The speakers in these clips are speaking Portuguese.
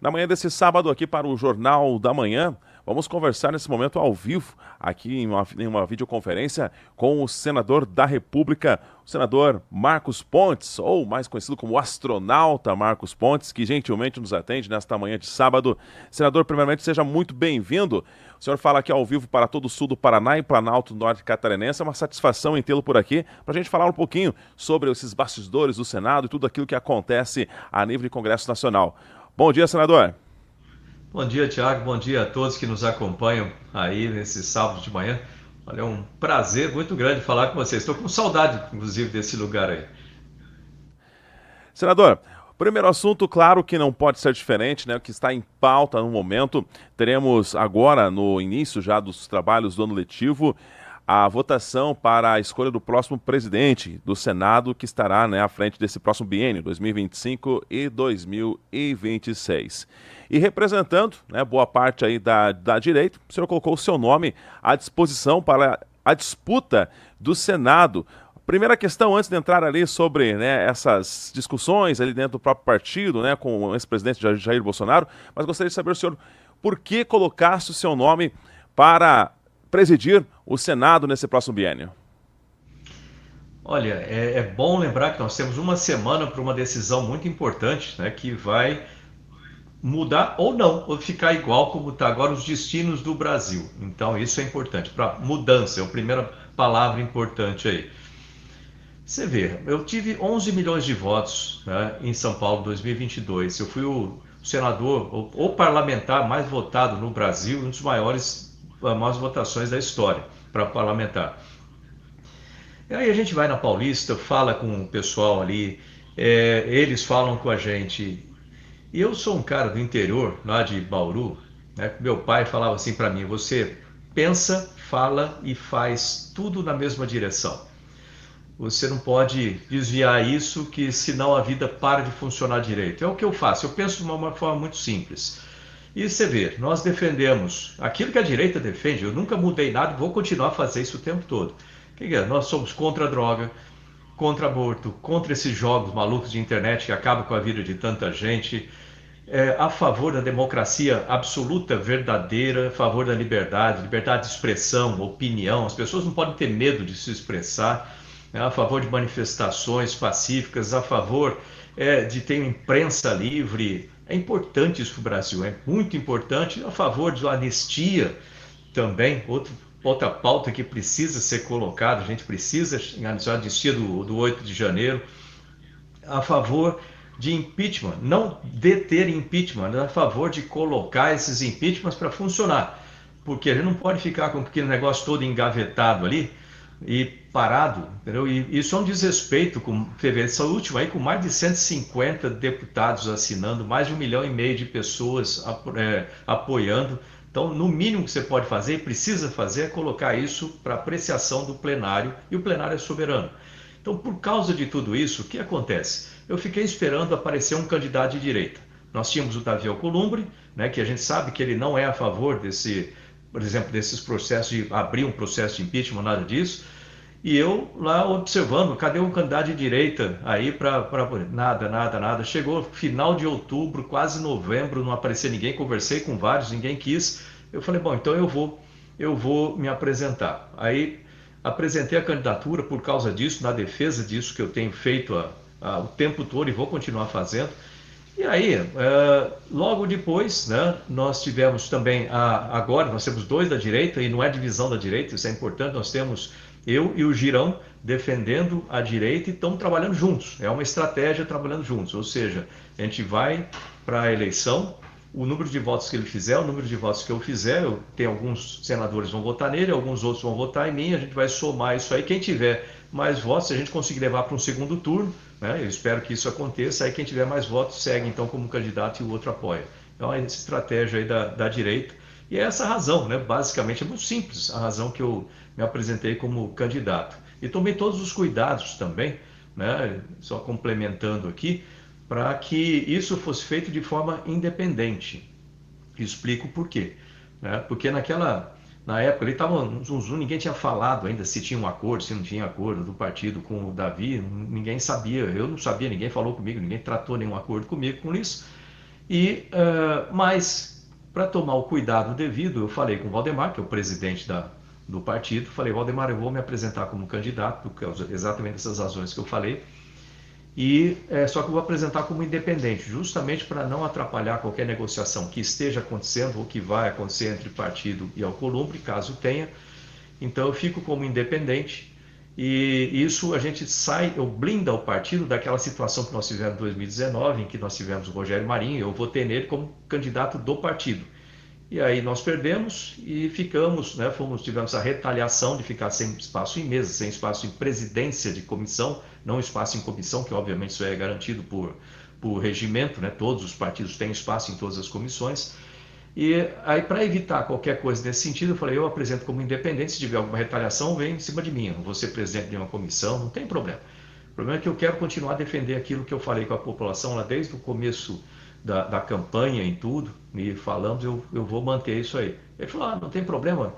Na manhã desse sábado, aqui para o Jornal da Manhã, vamos conversar nesse momento ao vivo, aqui em uma videoconferência, com o senador da República, o senador Marcos Pontes, ou mais conhecido como o astronauta Marcos Pontes, que gentilmente nos atende nesta manhã de sábado. Senador, primeiramente, seja muito bem-vindo. O senhor fala aqui ao vivo para todo o sul do Paraná e Planalto Norte Catarinense. É uma satisfação em tê-lo por aqui, para a gente falar um pouquinho sobre esses bastidores do Senado e tudo aquilo que acontece a nível de Congresso Nacional. Bom dia, senador. Bom dia, Tiago. Bom dia a todos que nos acompanham aí nesse sábado de manhã. Olha, é um prazer muito grande falar com vocês. Estou com saudade, inclusive, desse lugar aí. Senador, primeiro assunto, claro que não pode ser diferente, né? O que está em pauta no momento. Teremos agora, no início já dos trabalhos do ano letivo, a votação para a escolha do próximo presidente do Senado, que estará, né, à frente desse próximo biênio, 2025 e 2026. E representando, né, boa parte aí da direita, o senhor colocou o seu nome à disposição para a disputa do Senado. Primeira questão, antes de entrar ali sobre, né, essas discussões ali dentro do próprio partido, né, com o ex-presidente Jair Bolsonaro, mas gostaria de saber, senhor, por que colocasse o seu nome para presidir o Senado nesse próximo biênio? Olha, é bom lembrar que nós temos uma semana para uma decisão muito importante, né, que vai mudar ou não, ou ficar igual como está agora os destinos do Brasil. Então, isso é importante para mudança, é a primeira palavra importante aí. Você vê, eu tive 11 milhões de votos, né, em São Paulo em 2022. Eu fui o senador, o parlamentar mais votado no Brasil, um dos maiores votações da história para parlamentar. E aí a gente vai na Paulista, fala com o pessoal ali, eles falam com a gente. E eu sou um cara do interior, lá de Bauru, né? Meu pai falava assim para mim: você pensa, fala e faz tudo na mesma direção. Você não pode desviar isso, que senão a vida para de funcionar direito. É o que eu faço, eu penso de uma forma muito simples. E você vê, nós defendemos aquilo que a direita defende, eu nunca mudei nada e vou continuar a fazer isso o tempo todo. Nós somos contra a droga, contra aborto, contra esses jogos malucos de internet que acabam com a vida de tanta gente, a favor da democracia absoluta, verdadeira, a favor da liberdade, liberdade de expressão, opinião. As pessoas não podem ter medo de se expressar, né? A favor de manifestações pacíficas, a favor de ter uma imprensa livre. É importante isso para o Brasil, é muito importante. A favor de uma anistia também, outra pauta que precisa ser colocada, a gente precisa analisar a anistia do 8 de janeiro, a favor de impeachment, não deter impeachment, a favor de colocar esses impeachments para funcionar, porque a gente não pode ficar com aquele negócio todo engavetado ali e parado, entendeu? E isso é um desrespeito com essa última aí, com mais de 150 deputados assinando, mais de 1,5 milhão de pessoas apoiando. Então, no mínimo que você pode fazer e precisa fazer é colocar isso para apreciação do plenário, e o plenário é soberano. Então, por causa de tudo isso, o que acontece? Eu fiquei esperando aparecer um candidato de direita. Nós tínhamos o Davi Alcolumbre, né, que a gente sabe que ele não é a favor por exemplo, desses processos de abrir um processo de impeachment, nada disso. E eu lá observando, cadê um candidato de direita aí para nada, nada, nada. Chegou final de outubro, quase novembro, não apareceu ninguém, conversei com vários, ninguém quis. Eu falei, bom, então eu vou me apresentar. Aí apresentei a candidatura por causa disso, na defesa disso que eu tenho feito o tempo todo e vou continuar fazendo. E aí, logo depois, né, nós tivemos também, agora nós temos dois da direita, e não é divisão da direita, isso é importante, nós temos eu e o Girão defendendo a direita e estamos trabalhando juntos, é uma estratégia trabalhando juntos, ou seja, a gente vai para a eleição, o número de votos que ele fizer, o número de votos que eu fizer, tem alguns senadores vão votar nele, alguns outros vão votar em mim, a gente vai somar isso aí, quem tiver mais votos, se a gente conseguir levar para um segundo turno, né, eu espero que isso aconteça, aí quem tiver mais votos segue então como candidato e o outro apoia. Então é essa estratégia aí da direita, e é essa a razão, né, basicamente é muito simples, a razão que eu me apresentei como candidato. E tomei todos os cuidados também, né, só complementando aqui, para que isso fosse feito de forma independente. Explico por quê. Né? Porque na época ele estava um zum zum, ninguém tinha falado ainda se tinha um acordo, se não tinha acordo do partido com o Davi, ninguém sabia, eu não sabia, ninguém falou comigo, ninguém tratou nenhum acordo comigo com isso. Mas, para tomar o cuidado devido, eu falei com o Valdemar, que é o presidente do partido, falei, Valdemar, eu vou me apresentar como candidato, por causa exatamente dessas razões que eu falei, só que eu vou apresentar como independente, justamente para não atrapalhar qualquer negociação que esteja acontecendo ou que vai acontecer entre partido e Alcolumbre, caso tenha. Então eu fico como independente e isso a gente sai, eu blinda o partido daquela situação que nós tivemos em 2019, em que nós tivemos o Rogério Marinho, eu votei nele como candidato do partido. E aí nós perdemos e ficamos, né, tivemos a retaliação de ficar sem espaço em mesa, sem espaço em presidência de comissão, não espaço em comissão, que obviamente isso é garantido por regimento, né, todos os partidos têm espaço em todas as comissões. E aí, para evitar qualquer coisa nesse sentido, eu falei, eu apresento como independente, se tiver alguma retaliação, vem em cima de mim, eu não vou ser presidente de uma comissão, não tem problema. O problema é que eu quero continuar a defender aquilo que eu falei com a população lá desde o começo da campanha e tudo, e falamos, eu vou manter isso aí. Ele falou, não tem problema,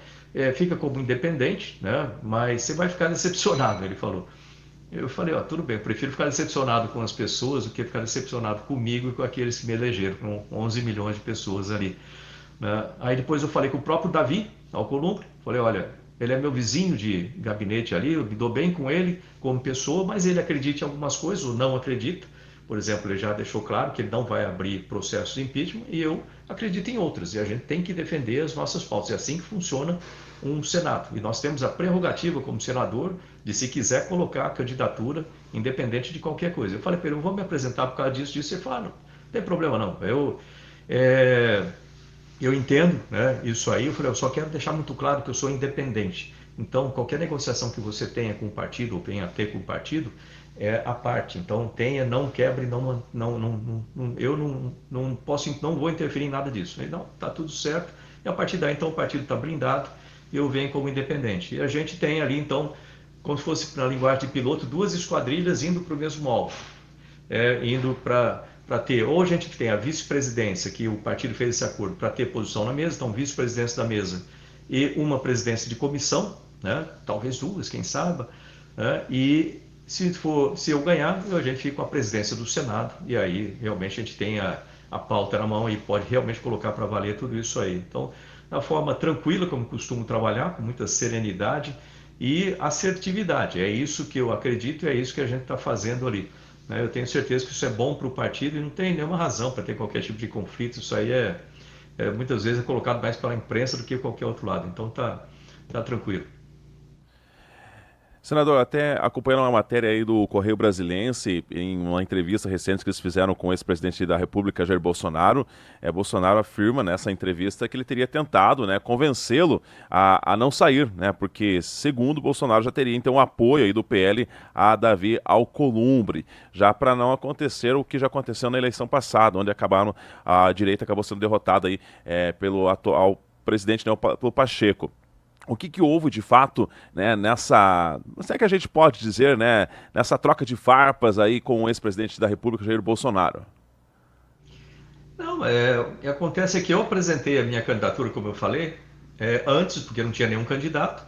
fica como independente, né, mas você vai ficar decepcionado, ele falou. Eu falei, tudo bem, eu prefiro ficar decepcionado com as pessoas do que ficar decepcionado comigo e com aqueles que me elegeram, com 11 milhões de pessoas ali. Né? Aí depois eu falei com o próprio Davi Alcolumbre, falei, olha, ele é meu vizinho de gabinete ali, eu me dou bem com ele como pessoa, mas ele acredita em algumas coisas ou não acredita. Por exemplo, ele já deixou claro que ele não vai abrir processo de impeachment e eu acredito em outras. E a gente tem que defender as nossas pautas. É assim que funciona um Senado. E nós temos a prerrogativa como senador de, se quiser, colocar a candidatura independente de qualquer coisa. Eu falei para ele, eu vou me apresentar por causa disso. Ele falou, não tem problema não. Eu entendo, né, isso aí. Eu falei, eu só quero deixar muito claro que eu sou independente. Então, qualquer negociação que você tenha com o partido ou venha a ter com o partido é a parte. Então, tenha, não quebre, eu não posso, não vou interferir em nada disso. Ele, não, tá tudo certo. E a partir daí, então, o partido está blindado e eu venho como independente. E a gente tem ali, então, como se fosse na linguagem de piloto, duas esquadrilhas indo para o mesmo alvo, indo para ter, ou a gente tem a vice-presidência, que o partido fez esse acordo para ter posição na mesa, então vice-presidência da mesa e uma presidência de comissão, né? Talvez duas, quem sabe, né? E se eu ganhar, a gente fica com a presidência do Senado, e aí realmente a gente tem a pauta na mão e pode realmente colocar para valer tudo isso aí. Então, da forma tranquila, como costumo trabalhar, com muita serenidade e assertividade. É isso que eu acredito e é isso que a gente está fazendo ali. Eu tenho certeza que isso é bom para o partido e não tem nenhuma razão para ter qualquer tipo de conflito. Isso aí muitas vezes é colocado mais pela imprensa do que qualquer outro lado. Então tá tranquilo. Senador, até acompanhando uma matéria aí do Correio Brasiliense, em uma entrevista recente que eles fizeram com o ex-presidente da República, Jair Bolsonaro, Bolsonaro afirma nessa entrevista que ele teria tentado, né, convencê-lo a não sair, né, porque, segundo Bolsonaro, já teria então apoio aí do PL a Davi Alcolumbre, já para não acontecer o que já aconteceu na eleição passada, onde a direita acabou sendo derrotada aí, pelo atual presidente, né, pelo Pacheco. O que houve de fato, né, não sei o que a gente pode dizer, né, nessa troca de farpas aí com o ex-presidente da República, Jair Bolsonaro? Não, o que acontece é que eu apresentei a minha candidatura, como eu falei, antes, porque não tinha nenhum candidato,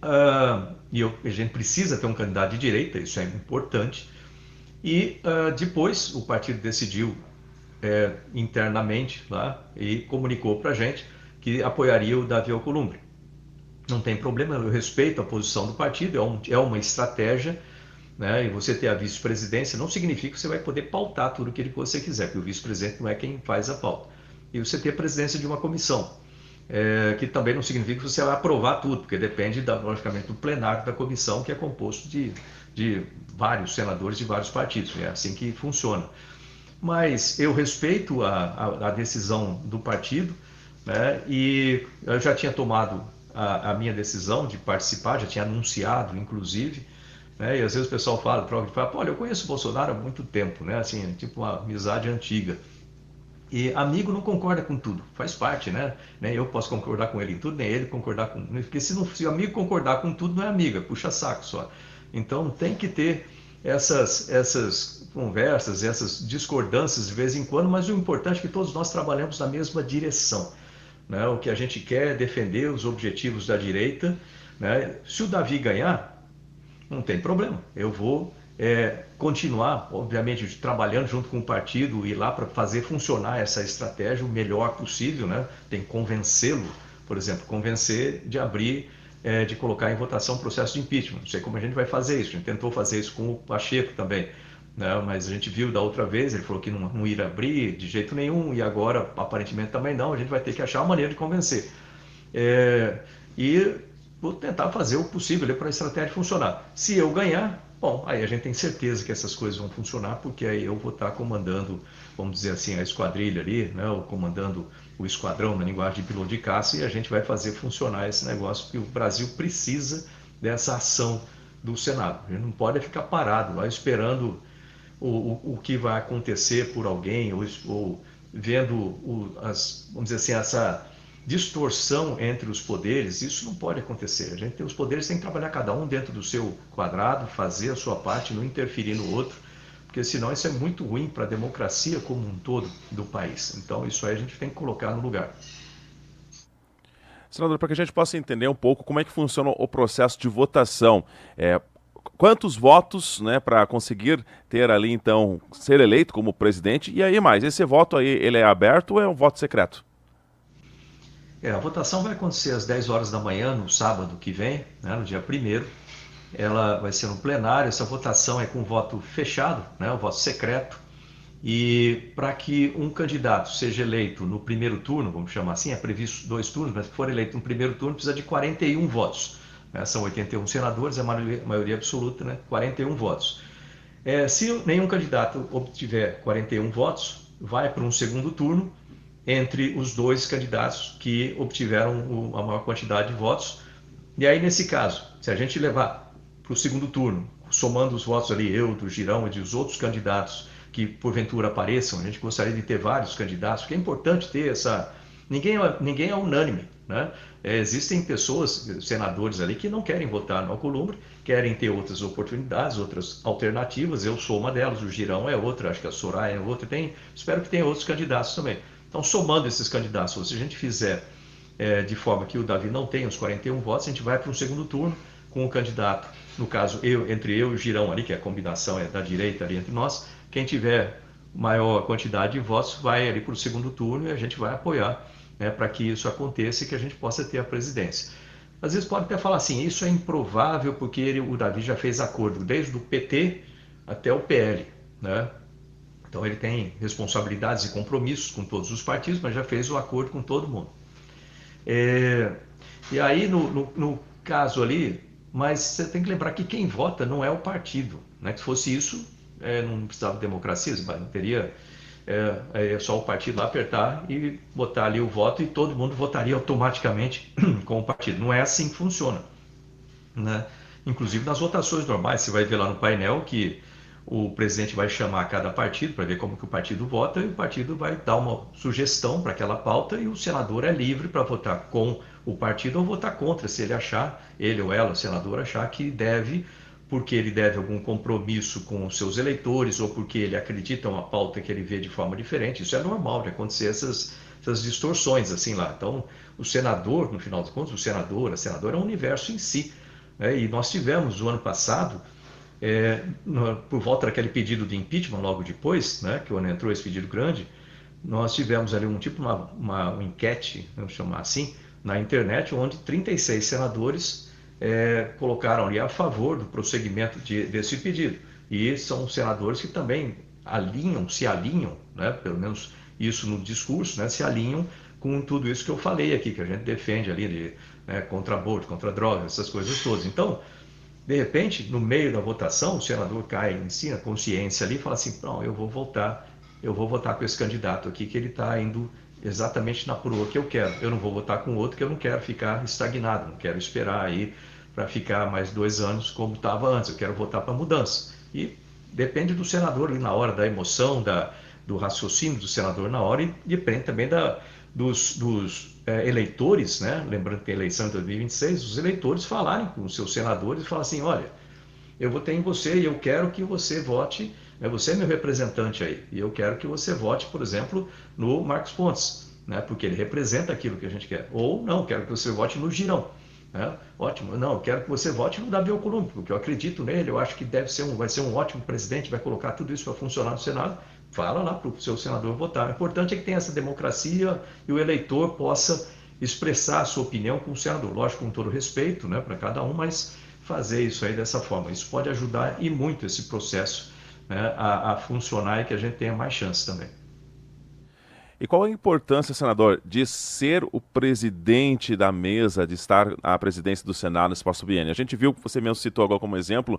a gente precisa ter um candidato de direita, isso é importante, depois o partido decidiu internamente lá e comunicou para a gente que apoiaria o Davi Alcolumbre. Não tem problema, eu respeito a posição do partido, é uma estratégia, né? E você ter a vice-presidência não significa que você vai poder pautar tudo o que você quiser, porque o vice-presidente não é quem faz a pauta. E você ter a presidência de uma comissão, que também não significa que você vai aprovar tudo, porque depende, logicamente, do plenário da comissão, que é composto de vários senadores de vários partidos. É assim que funciona. Mas eu respeito a decisão do partido, né? E eu já tinha tomado a minha decisão de participar, já tinha anunciado, inclusive, né? E às vezes o pessoal fala, olha, eu conheço o Bolsonaro há muito tempo, né? Assim, tipo uma amizade antiga. E amigo não concorda com tudo, faz parte, né? Nem eu posso concordar com ele em tudo, nem ele concordar com... Porque se o amigo concordar com tudo, não é amiga, puxa saco só. Então tem que ter essas conversas, essas discordâncias de vez em quando, mas o importante é que todos nós trabalhamos na mesma direção. Né? O que a gente quer é defender os objetivos da direita. Né? Se o Davi ganhar, não tem problema. Eu vou continuar, obviamente, trabalhando junto com o partido e lá para fazer funcionar essa estratégia o melhor possível, né? Tem que convencê-lo, por exemplo, convencer de abrir, de colocar em votação o processo de impeachment. Não sei como a gente vai fazer isso, a gente tentou fazer isso com o Pacheco também, né? Mas a gente viu da outra vez, ele falou que não iria abrir de jeito nenhum e agora aparentemente também não, a gente vai ter que achar uma maneira de convencer. E vou tentar fazer o possível para a estratégia funcionar. Se eu ganhar, bom, aí a gente tem certeza que essas coisas vão funcionar, porque aí eu vou estar comandando, vamos dizer assim, a esquadrilha ali, né, ou comandando o esquadrão na linguagem de piloto de caça, e a gente vai fazer funcionar esse negócio, porque o Brasil precisa dessa ação do Senado. A gente não pode ficar parado lá esperando o que vai acontecer por alguém, ou vendo, vamos dizer assim, essa distorção entre os poderes. Isso não pode acontecer. A gente tem os poderes, tem que trabalhar cada um dentro do seu quadrado, fazer a sua parte, não interferir no outro, porque senão isso é muito ruim para a democracia como um todo do país. Então isso aí a gente tem que colocar no lugar. Senador, para que a gente possa entender um pouco como é que funciona o processo de votação, quantos votos, né, para conseguir ter ali, então, ser eleito como presidente, e aí mais, esse voto aí, ele é aberto ou é um voto secreto? A votação vai acontecer às 10 horas da manhã, no sábado que vem, né, no dia 1º. Ela vai ser no plenário, essa votação é com voto fechado, né, o voto secreto. E para que um candidato seja eleito no primeiro turno, vamos chamar assim, é previsto 2 turnos, mas se for eleito no primeiro turno precisa de 41 votos. Né? São 81 senadores, a maioria absoluta, né? 41 votos. Se nenhum candidato obtiver 41 votos, vai para um segundo turno entre os 2 candidatos que obtiveram a maior quantidade de votos. E aí, nesse caso, se a gente levar para o segundo turno, somando os votos ali, eu, do Girão e dos outros candidatos que porventura apareçam, a gente gostaria de ter vários candidatos, porque é importante ter essa... Ninguém é unânime, né? Existem pessoas, senadores ali, que não querem votar no Alcolumbre, querem ter outras oportunidades, outras alternativas. Eu sou uma delas, o Girão é outra, acho que a Soraya é outra, espero que tenha outros candidatos também. Então, somando esses candidatos, se a gente fizer de forma que o Davi não tenha os 41 votos, a gente vai para um segundo turno com o candidato, no caso, entre eu e o Girão ali, que a combinação é da direita ali entre nós. Quem tiver maior quantidade de votos vai ali para o segundo turno e a gente vai apoiar, né, para que isso aconteça e que a gente possa ter a presidência. Às vezes pode até falar assim, isso é improvável porque o Davi já fez acordo desde o PT até o PL, né? Então ele tem responsabilidades e compromissos com todos os partidos, mas já fez o acordo com todo mundo. E aí, no caso ali, mas você tem que lembrar que quem vota não é o partido. Né? Se fosse isso, não precisava de democracia, não teria só o partido lá apertar e botar ali o voto e todo mundo votaria automaticamente com o partido. Não é assim que funciona. Né? Inclusive nas votações normais, você vai ver lá no painel que o presidente vai chamar cada partido para ver como que o partido vota e o partido vai dar uma sugestão para aquela pauta e o senador é livre para votar com o partido ou votar contra, se ele achar, ele ou ela, o senador, achar que deve, porque ele deve algum compromisso com os seus eleitores ou porque ele acredita em uma pauta que ele vê de forma diferente. Isso é normal de acontecer, essas distorções assim lá. Então, o senador, no final das contas, a senadora é um universo em si. E nós tivemos, o ano passado, por volta daquele pedido de impeachment, logo depois, né, que quando entrou esse pedido grande, nós tivemos ali uma enquete, vamos chamar assim, na internet, onde 36 senadores colocaram ali a favor do prosseguimento desse pedido. E são senadores que também se alinham, né, pelo menos isso no discurso, né, se alinham com tudo isso que eu falei aqui, que a gente defende ali contra aborto, contra drogas, essas coisas todas. Então, de repente, no meio da votação, o senador cai em si, na consciência ali, e fala assim, não, eu vou votar com esse candidato aqui, que ele está indo exatamente na proa que eu quero. Eu não vou votar com outro, que eu não quero ficar estagnado, não quero esperar aí para ficar mais 2 anos como estava antes, eu quero votar para mudança. E depende do senador ali na hora, da emoção, do raciocínio do senador na hora, e depende também dos eleitores, né? Lembrando que tem eleição em 2026, os eleitores falarem com os seus senadores e falar assim, olha, eu votei em você e eu quero que você vote, você é meu representante aí, e eu quero que você vote, por exemplo, no Marcos Pontes, né? Porque ele representa aquilo que a gente quer. Ou não, quero que você vote no Girão. né? Ótimo. Não, eu quero que você vote no Davi Alcolumbre, porque eu acredito nele, eu acho que vai ser um ótimo presidente, vai colocar tudo isso para funcionar no Senado. Fala lá para o seu senador votar. O importante é que tenha essa democracia e o eleitor possa expressar a sua opinião com o senador. Lógico, com todo respeito, né, para cada um, mas fazer isso aí dessa forma. Isso pode ajudar e muito esse processo, né, a funcionar e que a gente tenha mais chance também. E qual a importância, senador, de ser o presidente da mesa, de estar à presidência do Senado nesse próximo biênio? A gente viu, você mesmo citou agora como exemplo,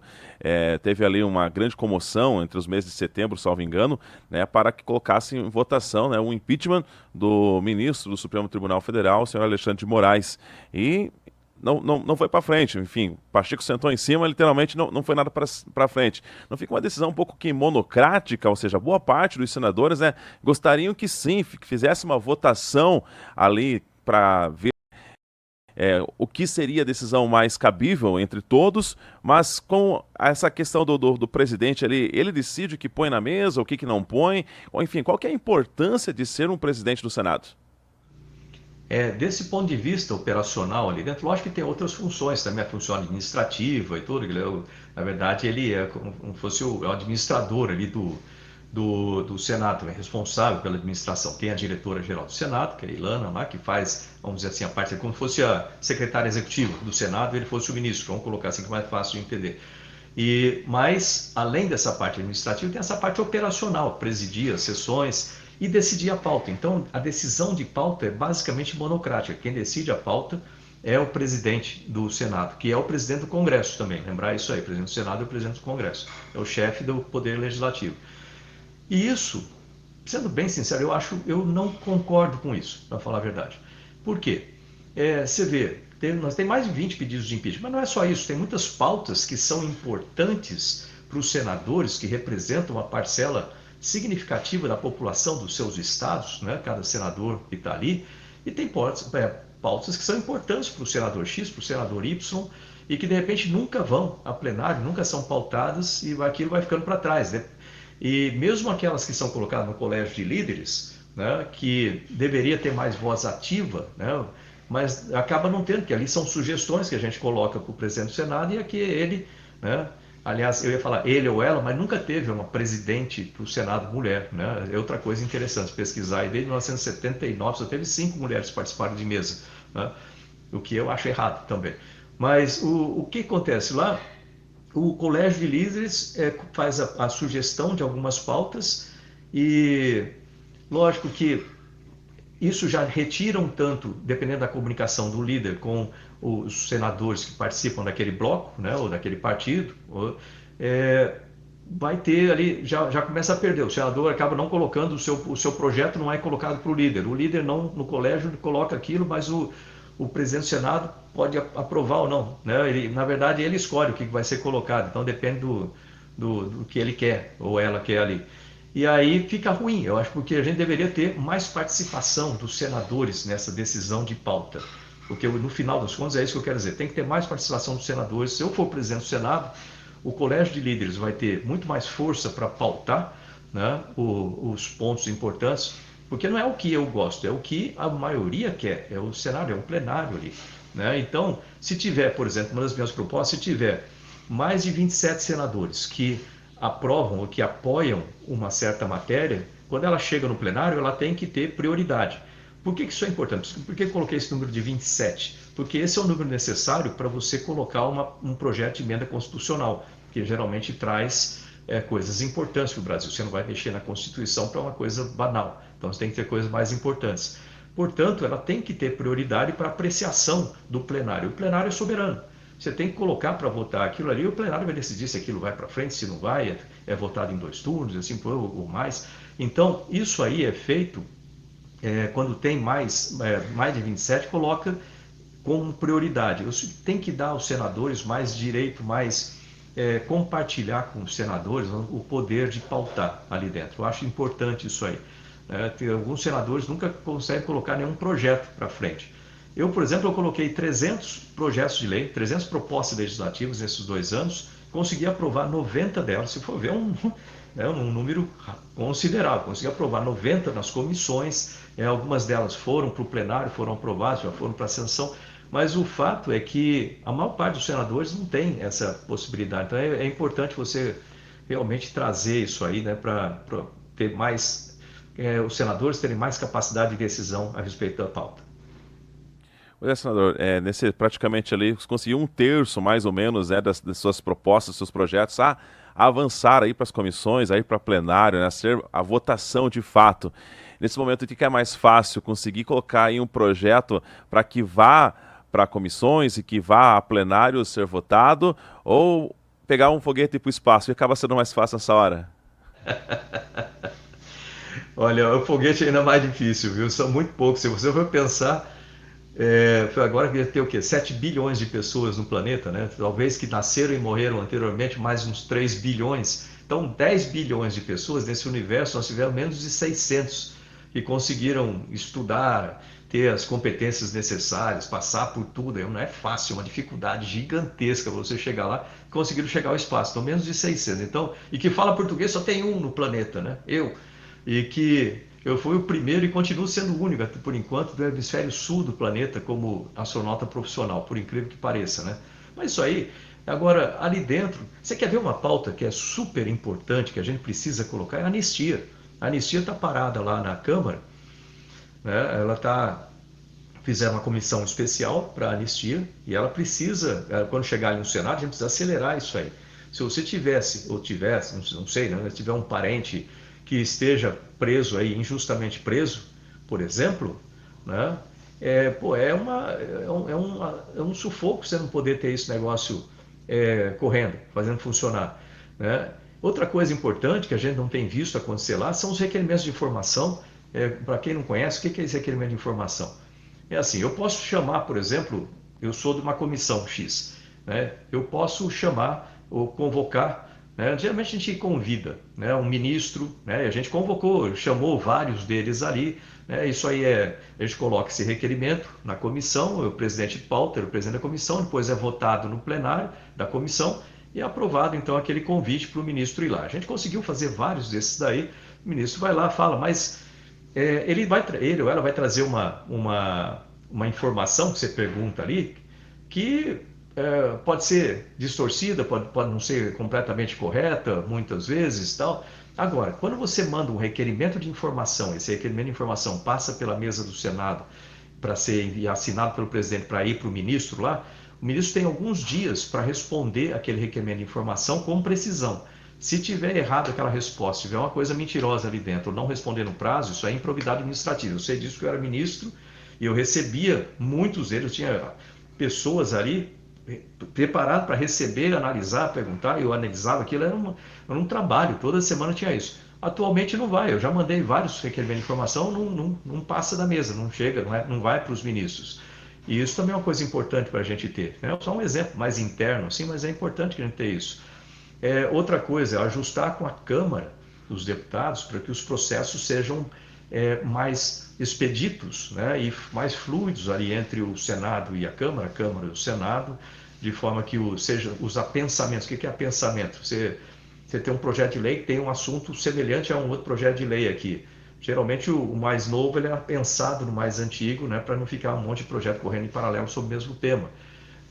teve ali uma grande comoção entre os meses de setembro, salvo engano, né, para que colocassem em votação, né, o impeachment do ministro do Supremo Tribunal Federal, o senhor Alexandre de Moraes. E não foi para frente, enfim, Pacheco sentou em cima, literalmente não foi nada para frente. Não fica uma decisão um pouco que monocrática, ou seja, boa parte dos senadores, né, gostariam que sim, que fizesse uma votação ali para ver o que seria a decisão mais cabível entre todos, mas com essa questão do presidente ali, ele decide o que põe na mesa, o que não põe, ou enfim, qual que é a importância de ser um presidente do Senado? Desse ponto de vista operacional ali dentro, lógico que tem outras funções também, a função administrativa e tudo. Na verdade, ele é como fosse o administrador ali do Senado, é responsável pela administração. Tem a diretora-geral do Senado, que é a Ilana lá, que faz, vamos dizer assim, a parte, como se fosse a secretária executiva do Senado, ele fosse o ministro, vamos colocar assim que é mais fácil de entender. Mas, além dessa parte administrativa, tem essa parte operacional, presidir as sessões e decidir a pauta. Então, a decisão de pauta é basicamente monocrática. Quem decide a pauta é o presidente do Senado, que é o presidente do Congresso também. Lembrar isso aí, o presidente do Senado é o presidente do Congresso, é o chefe do Poder Legislativo. E isso, sendo bem sincero, eu não concordo com isso, para falar a verdade. Por quê? Você vê, nós temos mais de 20 pedidos de impeachment, mas não é só isso, tem muitas pautas que são importantes para os senadores, que representam uma parcela significativa da população dos seus estados, né? Cada senador que está ali, e tem pautas que são importantes para o senador X, para o senador Y, e que de repente nunca vão a plenário, nunca são pautadas, e aquilo vai ficando para trás, né? E mesmo aquelas que são colocadas no colégio de líderes, né, que deveria ter mais voz ativa, né, mas acaba não tendo, porque ali são sugestões que a gente coloca para o presidente do Senado e aqui ele, né, aliás, eu ia falar ele ou ela, mas nunca teve uma presidente para o Senado mulher, né, é outra coisa interessante pesquisar, e desde 1979 só teve 5 mulheres que participaram de mesa, né, o que eu acho errado também. Mas o que acontece lá? O colégio de líderes faz a sugestão de algumas pautas e, lógico que isso já retira um tanto, dependendo da comunicação do líder com os senadores que participam daquele bloco, né, ou daquele partido, vai ter ali, já começa a perder. O senador acaba não colocando o seu projeto, não é colocado para o líder. O líder não, no colégio, coloca aquilo, mas o presidente do Senado pode aprovar ou não, né? Na verdade, ele escolhe o que vai ser colocado, então depende do que ele quer ou ela quer ali. E aí fica ruim, eu acho, porque a gente deveria ter mais participação dos senadores nessa decisão de pauta. Porque no final das contas é isso que eu quero dizer, tem que ter mais participação dos senadores. Se eu for presidente do Senado, o colégio de líderes vai ter muito mais força para pautar, né, os pontos importantes, porque não é o que eu gosto, é o que a maioria quer, é o cenário, é um plenário ali. Né? Então, se tiver, por exemplo, uma das minhas propostas, se tiver mais de 27 senadores que aprovam ou que apoiam uma certa matéria, quando ela chega no plenário, ela tem que ter prioridade. Por que isso é importante? Por que eu coloquei esse número de 27? Porque esse é o número necessário para você colocar um projeto de emenda constitucional, que geralmente traz coisas importantes para o Brasil. Você não vai mexer na Constituição para uma coisa banal. Então você tem que ter coisas mais importantes. Portanto, ela tem que ter prioridade para apreciação do plenário. O plenário é soberano. Você tem que colocar para votar aquilo ali, o plenário vai decidir se aquilo vai para frente, se não vai, é votado em 2 turnos, assim ou mais. Então, isso aí é feito quando tem mais de 27, coloca como prioridade. Tem que dar aos senadores mais direito, mais compartilhar com os senadores o poder de pautar ali dentro. Eu acho importante isso aí. Tem alguns senadores nunca conseguem colocar nenhum projeto para frente. Eu, por exemplo, eu coloquei 300 projetos de lei, 300 propostas legislativas nesses 2 anos, consegui aprovar 90 delas, se for ver um número considerável, consegui aprovar 90 nas comissões, algumas delas foram para o plenário, foram aprovadas, já foram para a sanção, Mas o fato é que a maior parte dos senadores não tem essa possibilidade. Então é importante você realmente trazer isso aí, né, para ter mais, os senadores terem mais capacidade de decisão a respeito da pauta. Pois é, senador, nesse, praticamente ali, você conseguiu um terço, mais ou menos, das suas propostas, dos seus projetos, a avançar aí para as comissões, aí para plenário, né, a ser a votação de fato. Nesse momento, o que é mais fácil? Conseguir colocar aí um projeto para que vá para comissões e que vá a plenário ser votado, ou pegar um foguete e ir para o espaço, que acaba sendo mais fácil nessa hora? Olha, o foguete é ainda mais difícil, viu? São muito poucos. Se você for pensar, agora que ter o quê? 7 bilhões de pessoas no planeta, né? Talvez que nasceram e morreram anteriormente mais uns 3 bilhões. Então, 10 bilhões de pessoas nesse universo, nós tivemos menos de 600 que conseguiram estudar, ter as competências necessárias, passar por tudo. Não é fácil, é uma dificuldade gigantesca você chegar lá e conseguir chegar ao espaço. Então, menos de 600. Então, e que fala português só tem um no planeta, né? Eu. E que eu fui o primeiro e continuo sendo o único, por enquanto, do hemisfério sul do planeta como astronauta profissional, por incrível que pareça, né? Mas isso aí, agora, ali dentro, você quer ver uma pauta que é super importante, que a gente precisa colocar, é a anistia. A anistia está parada lá na Câmara, né? Ela está fizeram uma comissão especial para a anistia e ela precisa, quando chegar no Senado, a gente precisa acelerar isso aí. Se você tivesse, ou tivesse, não sei, né, se tiver um parente que esteja preso aí, injustamente preso, por exemplo, né, é um sufoco você não poder ter esse negócio correndo, fazendo funcionar. Né? Outra coisa importante que a gente não tem visto acontecer lá são os requerimentos de informação. Para quem não conhece, o que é esse requerimento de informação? É assim, eu posso chamar, por exemplo, eu sou de uma comissão X, né? Eu posso chamar ou convocar, né? Geralmente a gente convida, né? Um ministro, né? A gente convocou, chamou vários deles ali, né? Isso aí a gente coloca esse requerimento na comissão, o presidente pauta, o presidente da comissão, depois é votado no plenário da comissão e é aprovado então aquele convite para o ministro ir lá. A gente conseguiu fazer vários desses daí, o ministro vai lá, fala, mas ele ou ela vai trazer uma informação que você pergunta ali que pode ser distorcida, pode não ser completamente correta, muitas vezes tal. Agora, quando você manda um requerimento de informação, esse requerimento de informação passa pela mesa do Senado para ser assinado pelo presidente para ir para o ministro lá, o ministro tem alguns dias para responder aquele requerimento de informação com precisão. Se tiver errado aquela resposta, se tiver uma coisa mentirosa ali dentro, ou não responder no prazo, isso é improbidade administrativa. Eu sei disso que eu era ministro e eu recebia muitos deles, eu tinha pessoas ali preparadas para receber, analisar, perguntar, eu analisava aquilo, era um trabalho, toda semana tinha isso. Atualmente não vai, eu já mandei vários requerimentos de informação, não passa da mesa, não chega, não vai para os ministros. E isso também é uma coisa importante para a gente ter. Né? Só um exemplo mais interno, assim, mas é importante que a gente tenha isso. Outra coisa, ajustar com a Câmara dos Deputados para que os processos sejam mais expeditos, né, e mais fluidos ali entre o Senado e a Câmara e o Senado, de forma que seja os apensamentos. O que é apensamento? Você tem um projeto de lei que tem um assunto semelhante a um outro projeto de lei aqui. Geralmente o mais novo ele é pensado no mais antigo, né, para não ficar um monte de projeto correndo em paralelo sobre o mesmo tema.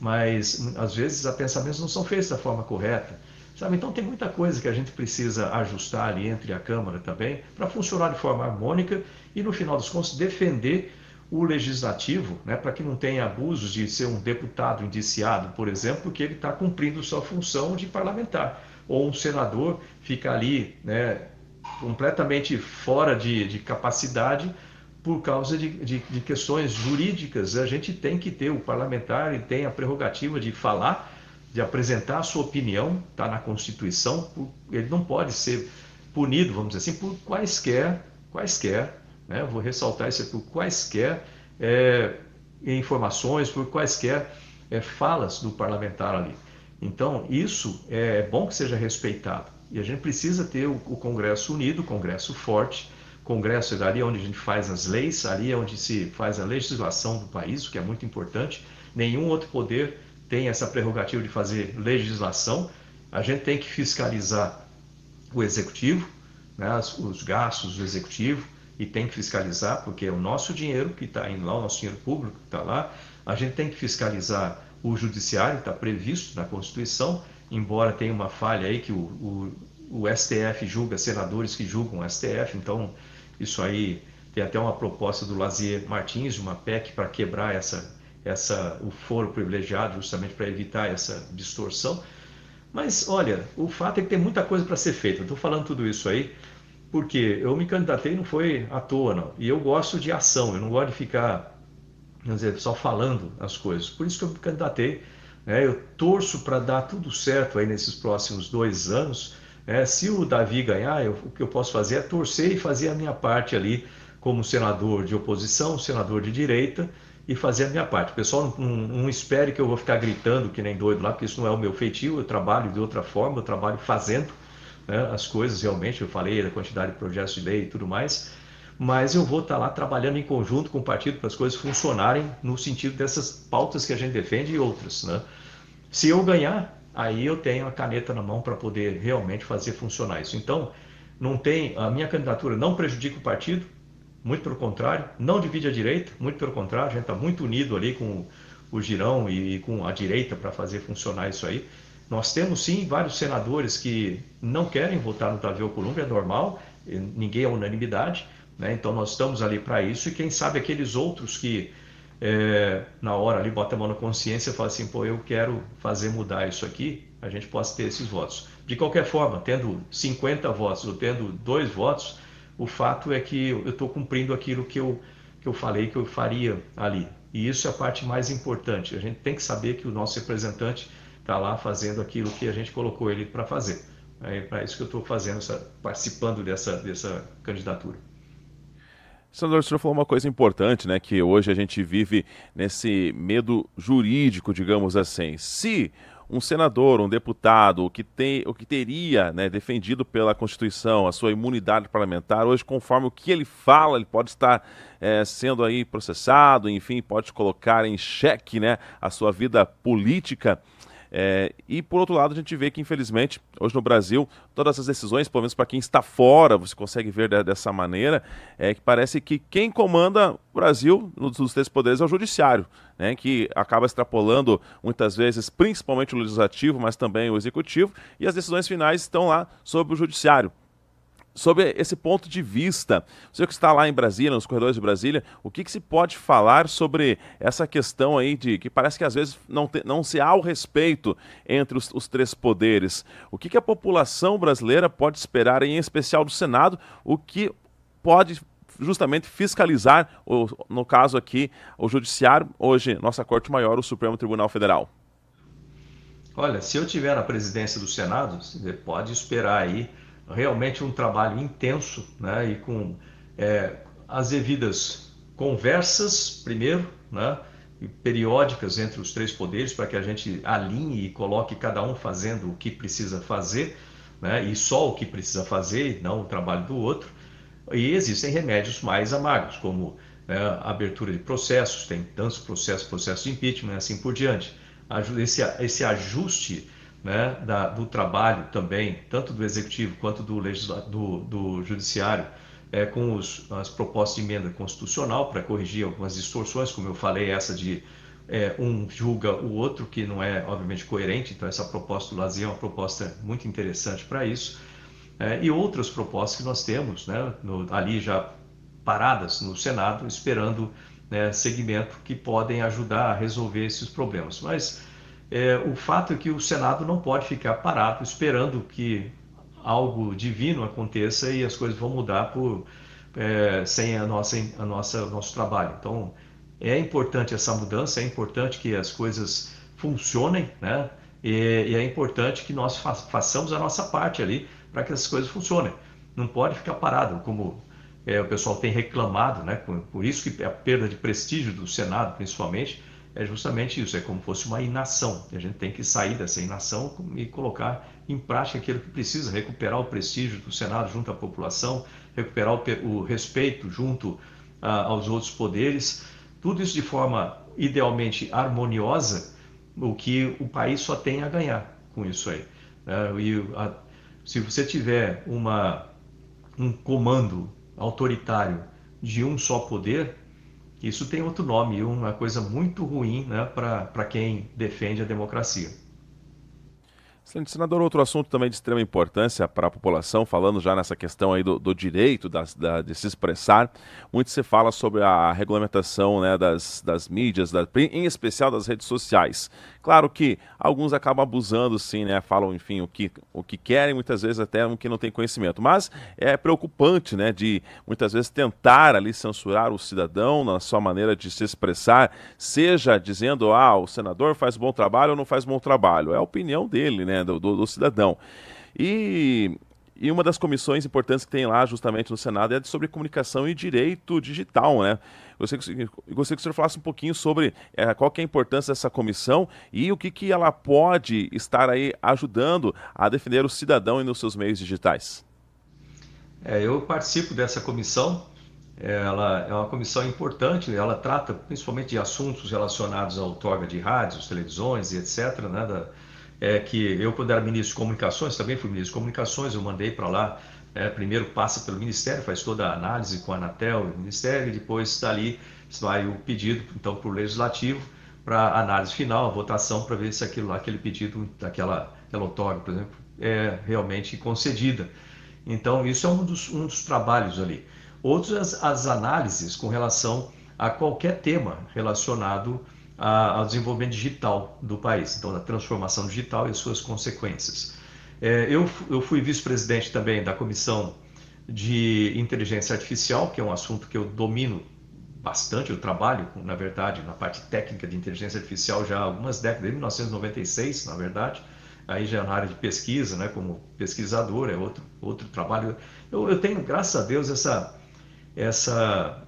Mas às vezes os pensamentos não são feitos da forma correta. Sabe? Então tem muita coisa que a gente precisa ajustar ali entre a Câmara também para funcionar de forma harmônica e no final dos contos defender o legislativo, né, para que não tenha abusos de ser um deputado indiciado, por exemplo, porque ele está cumprindo sua função de parlamentar, ou um senador fica ali, né, completamente fora de capacidade por causa de questões jurídicas. A gente tem que ter, o parlamentar e tem a prerrogativa de falar, de apresentar a sua opinião, está na Constituição, ele não pode ser punido, vamos dizer assim, por quaisquer, né, vou ressaltar isso, por quaisquer informações, por quaisquer falas do parlamentar ali. Então, isso é bom que seja respeitado. E a gente precisa ter o Congresso unido, o Congresso forte. O Congresso é ali onde a gente faz as leis, ali é onde se faz a legislação do país, o que é muito importante. Nenhum outro poder tem essa prerrogativa de fazer legislação. A gente tem que fiscalizar o executivo, né, os gastos do executivo, e tem que fiscalizar, porque é o nosso dinheiro que está indo lá, o nosso dinheiro público que está lá. A gente tem que fiscalizar o judiciário, está previsto na Constituição, embora tenha uma falha aí que o STF julga senadores que julgam o STF, então isso aí tem até uma proposta do Lazier Martins, de uma PEC para quebrar o foro privilegiado, justamente para evitar essa distorção. Mas olha, o fato é que tem muita coisa para ser feita. Estou falando tudo isso aí porque eu me candidatei não foi à toa, não. E eu gosto de ação, eu não gosto de ficar, vamos dizer, só falando as coisas. Por isso que eu me candidatei. Eu torço para dar tudo certo aí nesses próximos 2 anos. Se o Davi ganhar, o que eu posso fazer é torcer e fazer a minha parte ali como senador de oposição, senador de direita, e fazer a minha parte. O pessoal não espere que eu vou ficar gritando que nem doido lá, porque isso não é o meu feitio, eu trabalho de outra forma, eu trabalho fazendo, né, as coisas realmente, eu falei da quantidade de projetos de lei e tudo mais, mas eu vou estar lá trabalhando em conjunto com o partido para as coisas funcionarem no sentido dessas pautas que a gente defende e outras, né? Se eu ganhar, aí eu tenho a caneta na mão para poder realmente fazer funcionar isso. Então, não tem, a minha candidatura não prejudica o partido, muito pelo contrário, não divide a direita, muito pelo contrário, a gente está muito unido ali com o Girão e com a direita para fazer funcionar isso aí. Nós temos sim vários senadores que não querem votar no Davi Alcolumbre, é normal, ninguém é unanimidade, né? Então nós estamos ali para isso, e quem sabe aqueles outros que na hora ali bota a mão na consciência e fala assim, pô, eu quero fazer mudar isso aqui, a gente possa ter esses votos. De qualquer forma, tendo 50 votos ou tendo 2 votos, o fato é que eu estou cumprindo aquilo que eu falei que eu faria ali. E isso é a parte mais importante. A gente tem que saber que o nosso representante está lá fazendo aquilo que a gente colocou ele para fazer. É para isso que eu estou fazendo, participando dessa candidatura. Senador, o senhor falou uma coisa importante, né? Que hoje a gente vive nesse medo jurídico, digamos assim. Se um senador, um deputado, o que teria, né, defendido pela Constituição a sua imunidade parlamentar, hoje, conforme o que ele fala, ele pode estar sendo aí processado, enfim, pode colocar em xeque, né, a sua vida política. E por outro lado, a gente vê que, infelizmente, hoje no Brasil, todas as decisões, pelo menos para quem está fora, você consegue ver dessa maneira, que parece que quem comanda o Brasil nos três poderes é o judiciário, né, que acaba extrapolando muitas vezes, principalmente o legislativo, mas também o executivo, e as decisões finais estão lá sob o judiciário. Sobre esse ponto de vista, você que está lá em Brasília, nos corredores de Brasília, o que se pode falar sobre essa questão aí de que parece que às vezes não se há o respeito entre os três poderes? O que a população brasileira pode esperar, em especial do Senado, o que pode justamente fiscalizar, no caso aqui, o Judiciário, hoje nossa Corte Maior, o Supremo Tribunal Federal? Olha, se eu tiver na presidência do Senado, você pode esperar aí realmente um trabalho intenso, né, e com as devidas conversas, primeiro, né, e periódicas entre os três poderes, para que a gente alinhe e coloque cada um fazendo o que precisa fazer, né, e só o que precisa fazer, e não o trabalho do outro. E existem remédios mais amargos, como a abertura de processos, tem tantos processos, processo de impeachment e assim por diante. Esse ajuste, né, do trabalho também, tanto do executivo quanto do judiciário, com as propostas de emenda constitucional para corrigir algumas distorções, como eu falei, essa de um julga o outro, que não é obviamente coerente. Então essa proposta do Lazier é uma proposta muito interessante para isso, e outras propostas que nós temos, né, ali já paradas no Senado, esperando, né, segmento, que podem ajudar a resolver esses problemas. Mas o fato é que o Senado não pode ficar parado esperando que algo divino aconteça e as coisas vão mudar sem o nosso trabalho. Então, é importante essa mudança, é importante que as coisas funcionem, né? E é importante que nós façamos a nossa parte ali para que essas coisas funcionem. Não pode ficar parado, como o pessoal tem reclamado, né? Por isso que a perda de prestígio do Senado, principalmente, é justamente isso, é como se fosse uma inação. E a gente tem que sair dessa inação e colocar em prática aquilo que precisa, recuperar o prestígio do Senado junto à população, recuperar o respeito junto aos outros poderes, tudo isso de forma idealmente harmoniosa, o que o país só tem a ganhar com isso aí. Se você tiver um comando autoritário de um só poder, Isso tem outro nome, uma coisa muito ruim, né, para quem defende a democracia. Excelente, senador, outro assunto também de extrema importância para a população, falando já nessa questão aí do direito de se expressar, muito se fala sobre a regulamentação, né, das mídias, em especial das redes sociais. Claro que alguns acabam abusando, sim, né, falam, enfim, o que querem, muitas vezes até o que não tem conhecimento, mas é preocupante, né, de muitas vezes tentar ali censurar o cidadão na sua maneira de se expressar, seja dizendo, o senador faz bom trabalho ou não faz bom trabalho, é a opinião dele, né, do cidadão. E, e uma das comissões importantes que tem lá, justamente no Senado, é sobre comunicação e direito digital, né? Gostaria que o senhor falasse um pouquinho sobre qual que é a importância dessa comissão e o que ela pode estar aí ajudando a defender o cidadão e nos seus meios digitais. Eu participo dessa comissão. Ela é uma comissão importante. Ela trata principalmente de assuntos relacionados à outorga de rádios, televisões e etc. Né, que eu, quando era ministro de comunicações, também fui ministro de comunicações, eu mandei para lá. Primeiro passa pelo Ministério, faz toda a análise com a Anatel e o Ministério, e depois dali vai o pedido então para o Legislativo, para análise final, a votação, para ver se aquele pedido, aquela outorga, por exemplo, é realmente concedida. Então, isso é um dos trabalhos ali. Outros, as análises com relação a qualquer tema relacionado ao desenvolvimento digital do país, então, da transformação digital e as suas consequências. Eu fui vice-presidente também da Comissão de Inteligência Artificial, que é um assunto que eu domino bastante. Eu trabalho, na verdade, na parte técnica de inteligência artificial já há algumas décadas, desde 1996, na verdade. Aí já na área de pesquisa, né, como pesquisador, é outro trabalho. Eu tenho, graças a Deus, essa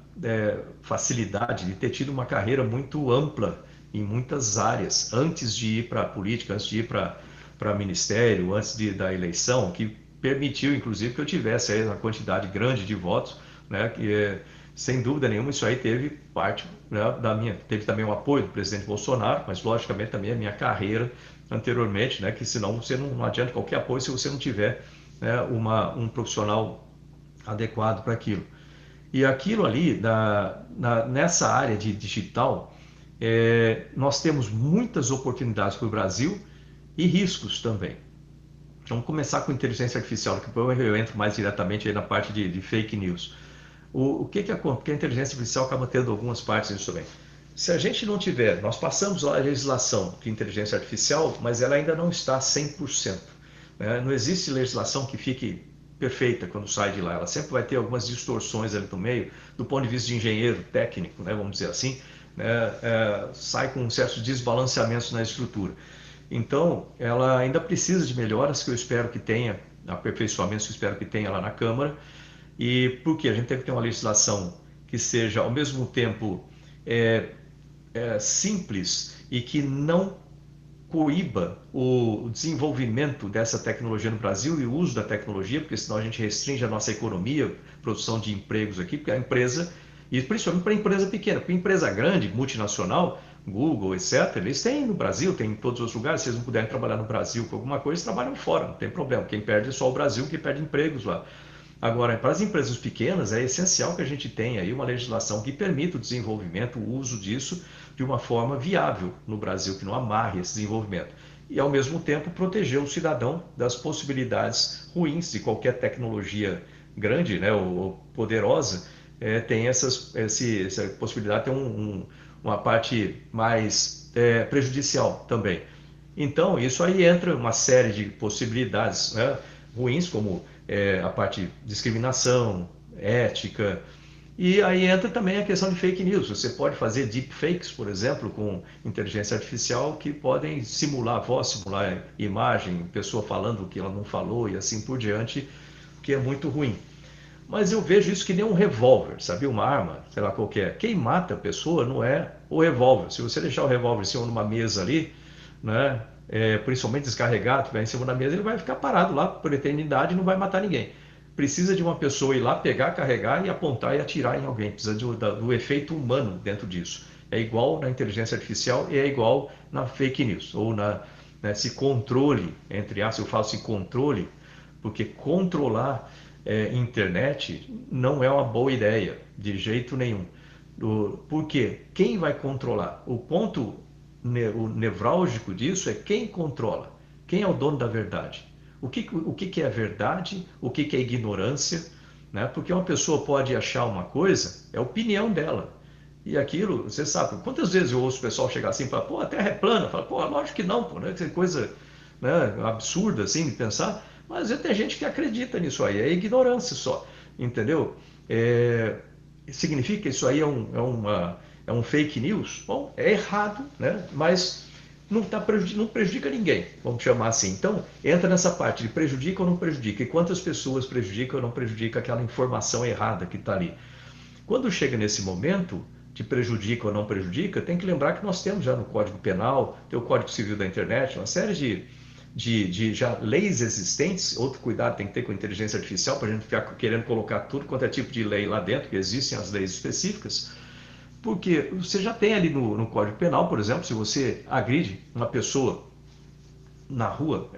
facilidade de ter tido uma carreira muito ampla em muitas áreas, antes de ir para a política, antes de ir para ministério, da eleição, que permitiu, inclusive, que eu tivesse aí uma quantidade grande de votos, né, sem dúvida nenhuma, isso aí teve parte, né, teve também o apoio do presidente Bolsonaro, mas logicamente também a minha carreira anteriormente, né, que senão você não adianta qualquer apoio se você não tiver, né, um profissional adequado para aquilo. E aquilo ali, nessa área de digital, nós temos muitas oportunidades para o Brasil e riscos também. Vamos começar com inteligência artificial, que depois eu entro mais diretamente aí na parte de fake news. Porque a inteligência artificial acaba tendo algumas partes disso também. Se a gente não tiver, nós passamos a legislação de inteligência artificial, mas ela ainda não está 100%. Né? Não existe legislação que fique perfeita quando sai de lá. Ela sempre vai ter algumas distorções ali no meio, do ponto de vista de engenheiro técnico, né, vamos dizer assim, né, sai com certos desbalanceamentos na estrutura. Então, ela ainda precisa de melhoras que eu espero que tenha, aperfeiçoamentos que eu espero que tenha lá na Câmara. E por quê? A gente tem que ter uma legislação que seja, ao mesmo tempo, simples e que não coíba o desenvolvimento dessa tecnologia no Brasil e o uso da tecnologia, porque senão a gente restringe a nossa economia, produção de empregos aqui, porque a empresa, e principalmente para empresa pequena, porque empresa grande, multinacional, Google, etc., eles têm no Brasil, tem em todos os lugares. Se eles não puderem trabalhar no Brasil com alguma coisa, eles trabalham fora, não tem problema. Quem perde é só o Brasil, que perde empregos lá. Agora, para as empresas pequenas, é essencial que a gente tenha aí uma legislação que permita o desenvolvimento, o uso disso de uma forma viável no Brasil, que não amarre esse desenvolvimento. E, ao mesmo tempo, proteger o cidadão das possibilidades ruins de qualquer tecnologia grande, né, ou poderosa, tem essa possibilidade de ter uma parte mais prejudicial também. Então, isso aí entra uma série de possibilidades, né, ruins, como a parte de discriminação, ética. E aí entra também a questão de fake news. Você pode fazer deepfakes, por exemplo, com inteligência artificial, que podem simular voz, simular imagem, pessoa falando o que ela não falou e assim por diante, que é muito ruim. Mas eu vejo isso que nem um revólver, sabe? Uma arma, sei lá qualquer. Quem mata a pessoa não é o revólver. Se você deixar o revólver em cima de uma mesa ali, né, principalmente descarregado, tiver em cima da mesa, ele vai ficar parado lá por eternidade e não vai matar ninguém. Precisa de uma pessoa ir lá, pegar, carregar e apontar e atirar em alguém. Precisa do efeito humano dentro disso. É igual na inteligência artificial e é igual na fake news, ou nesse controle, entre aspas, eu falo assim, controle, porque controlar internet não é uma boa ideia, de jeito nenhum. Por quê? Quem vai controlar? O ponto o nevrálgico disso é quem controla. Quem é o dono da verdade? O que é a verdade? O que é ignorância? Né? Porque uma pessoa pode achar uma coisa, é a opinião dela. E aquilo, você sabe, quantas vezes eu ouço o pessoal chegar assim e falar, pô, a Terra é plana. Fala, pô, lógico que não, pô, né? Que coisa, né, absurda assim de pensar. Mas tem gente que acredita nisso aí, é ignorância só, entendeu? Significa que isso aí é um fake news? Bom, é errado, né? Mas não prejudica ninguém, vamos chamar assim. Então, entra nessa parte de prejudica ou não prejudica, e quantas pessoas prejudica ou não prejudica aquela informação errada que está ali. Quando chega nesse momento de prejudica ou não prejudica, tem que lembrar que nós temos já no Código Penal, tem o Código Civil da Internet, uma série de já leis existentes. Outro cuidado tem que ter com a inteligência artificial, para a gente ficar querendo colocar tudo quanto é tipo de lei lá dentro, que existem as leis específicas, porque você já tem ali no Código Penal, por exemplo, se você agride uma pessoa na rua,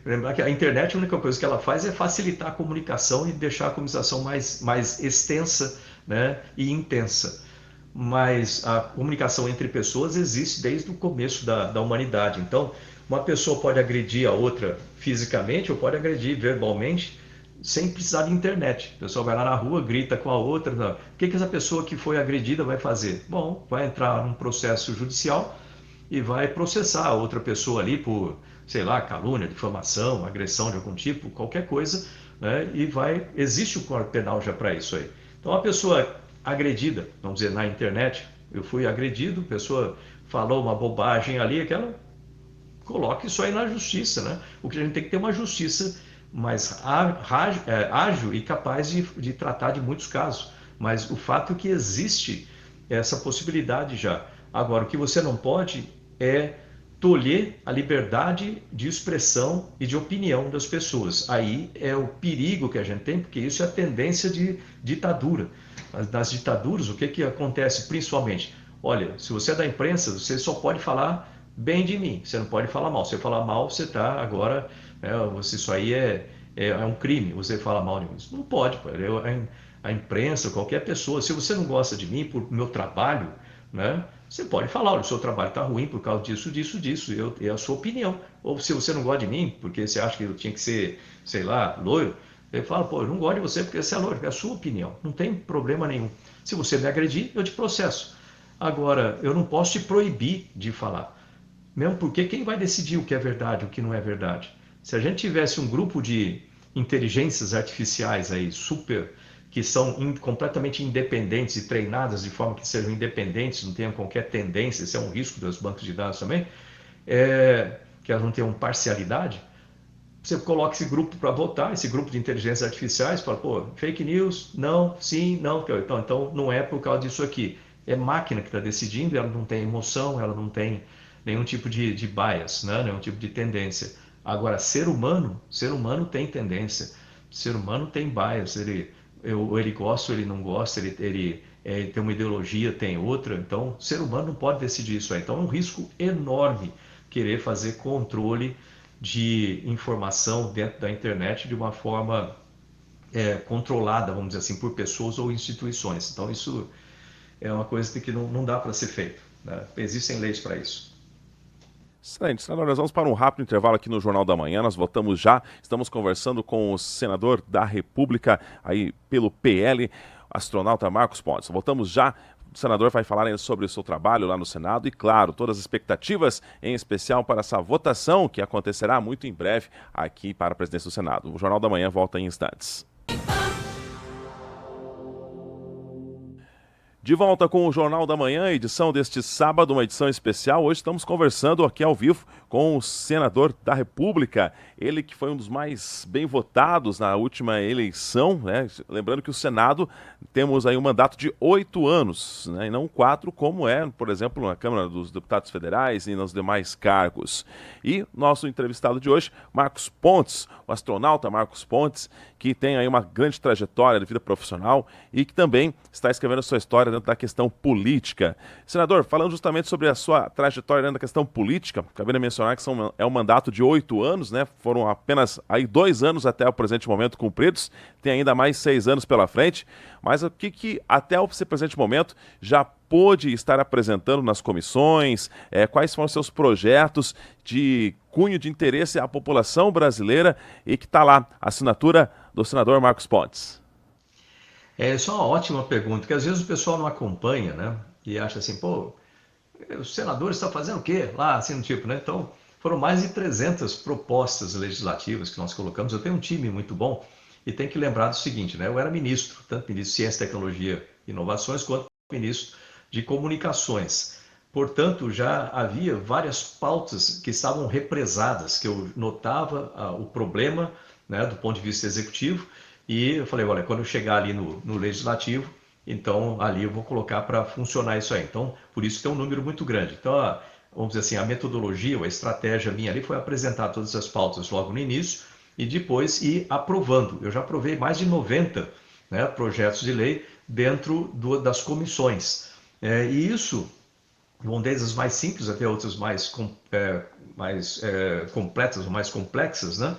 lembrar que a internet, a única coisa que ela faz é facilitar a comunicação e deixar a comunicação mais extensa, né, e intensa. Mas a comunicação entre pessoas existe desde o começo da humanidade. Então, uma pessoa pode agredir a outra fisicamente ou pode agredir verbalmente sem precisar de internet. A pessoa vai lá na rua, grita com a outra. Não. O que essa pessoa que foi agredida vai fazer? Bom, vai entrar num processo judicial e vai processar a outra pessoa ali por, sei lá, calúnia, difamação, agressão de algum tipo, qualquer coisa, né? Existe o Código Penal já para isso aí. Então, a pessoa agredida, vamos dizer, na internet, eu fui agredido, a pessoa falou uma bobagem ali, aquela coloque isso aí na justiça, né? O que a gente tem que ter uma justiça mais ágil e capaz de tratar de muitos casos. Mas o fato é que existe essa possibilidade já. Agora, o que você não pode é tolher a liberdade de expressão e de opinião das pessoas. Aí é o perigo que a gente tem, porque isso é a tendência de ditadura. Nas ditaduras, o que acontece principalmente? Olha, se você é da imprensa, você só pode falar bem de mim, você não pode falar mal. Se você falar mal, você está agora, isso aí é um crime, você fala mal de mim. Isso não pode, a imprensa, qualquer pessoa, se você não gosta de mim por meu trabalho, né, você pode falar, olha, o seu trabalho está ruim por causa disso, é a sua opinião. Ou se você não gosta de mim, porque você acha que eu tinha que ser, sei lá, loiro, ele fala, pô, eu não gosto de você porque você é loiro, é a sua opinião, não tem problema nenhum. Se você me agredir, eu te processo. Agora, eu não posso te proibir de falar. Mesmo porque quem vai decidir o que é verdade e o que não é verdade? Se a gente tivesse um grupo de inteligências artificiais aí, que são completamente independentes e treinadas de forma que sejam independentes, não tenham qualquer tendência, isso é um risco dos bancos de dados também, que elas não tenham parcialidade, você coloca esse grupo para votar, esse grupo de inteligências artificiais, fala, pô, fake news, não, sim, não, então não é por causa disso aqui. É máquina que está decidindo, ela não tem emoção, ela não tem nenhum tipo de bias, né? Nenhum tipo de tendência. Agora, ser humano tem tendência, ser humano tem bias, ele gosta ou ele não gosta, ele tem uma ideologia, tem outra, então ser humano não pode decidir isso aí. Então é um risco enorme querer fazer controle de informação dentro da internet de uma forma controlada, vamos dizer assim, por pessoas ou instituições. Então isso é uma coisa que não dá para ser feito, né? Existem leis para isso. Excelente. Senador, nós vamos para um rápido intervalo aqui no Jornal da Manhã, nós voltamos já, estamos conversando com o senador da República, aí pelo PL, astronauta Marcos Pontes. Voltamos já, o senador vai falar ainda sobre o seu trabalho lá no Senado e, claro, todas as expectativas, em especial para essa votação que acontecerá muito em breve aqui para a presidência do Senado. O Jornal da Manhã volta em instantes. De volta com o Jornal da Manhã, edição deste sábado, uma edição especial. Hoje estamos conversando aqui ao vivo com o senador da República, ele que foi um dos mais bem votados na última eleição, né? Lembrando que o Senado temos aí um mandato de 8 anos, né? E não 4, como é, por exemplo, na Câmara dos Deputados Federais e nos demais cargos. E nosso entrevistado de hoje, Marcos Pontes, o astronauta Marcos Pontes, que tem aí uma grande trajetória de vida profissional e que também está escrevendo a sua história dentro da questão política. Senador, falando justamente sobre a sua trajetória dentro da questão política, acabei de mencionar que é um mandato de 8 anos, né? Foram apenas aí 2 anos até o presente momento cumpridos, tem ainda mais 6 anos pela frente, mas o que até o presente momento já pôde estar apresentando nas comissões, quais foram os seus projetos de cunho de interesse à população brasileira e que está lá, a assinatura do senador Marcos Pontes. Isso é uma ótima pergunta, porque às vezes o pessoal não acompanha, né? E acha assim, pô, os senadores estão fazendo o quê? Lá, assim, no tipo, né? Então, foram mais de 300 propostas legislativas que nós colocamos. Eu tenho um time muito bom e tem que lembrar do seguinte, né? Eu era ministro, tanto ministro de Ciência, Tecnologia e Inovações, quanto ministro de Comunicações. Portanto, já havia várias pautas que estavam represadas, que eu notava o problema, né, do ponto de vista executivo, e eu falei, olha, quando eu chegar ali no legislativo, então ali eu vou colocar para funcionar isso aí. Então, por isso que é um número muito grande. Então, vamos dizer assim, a metodologia, a estratégia minha ali foi apresentar todas as pautas logo no início e depois ir aprovando. Eu já aprovei mais de 90, né, projetos de lei dentro das comissões. E isso, vão desde as mais simples até outras mais completas ou mais complexas, né?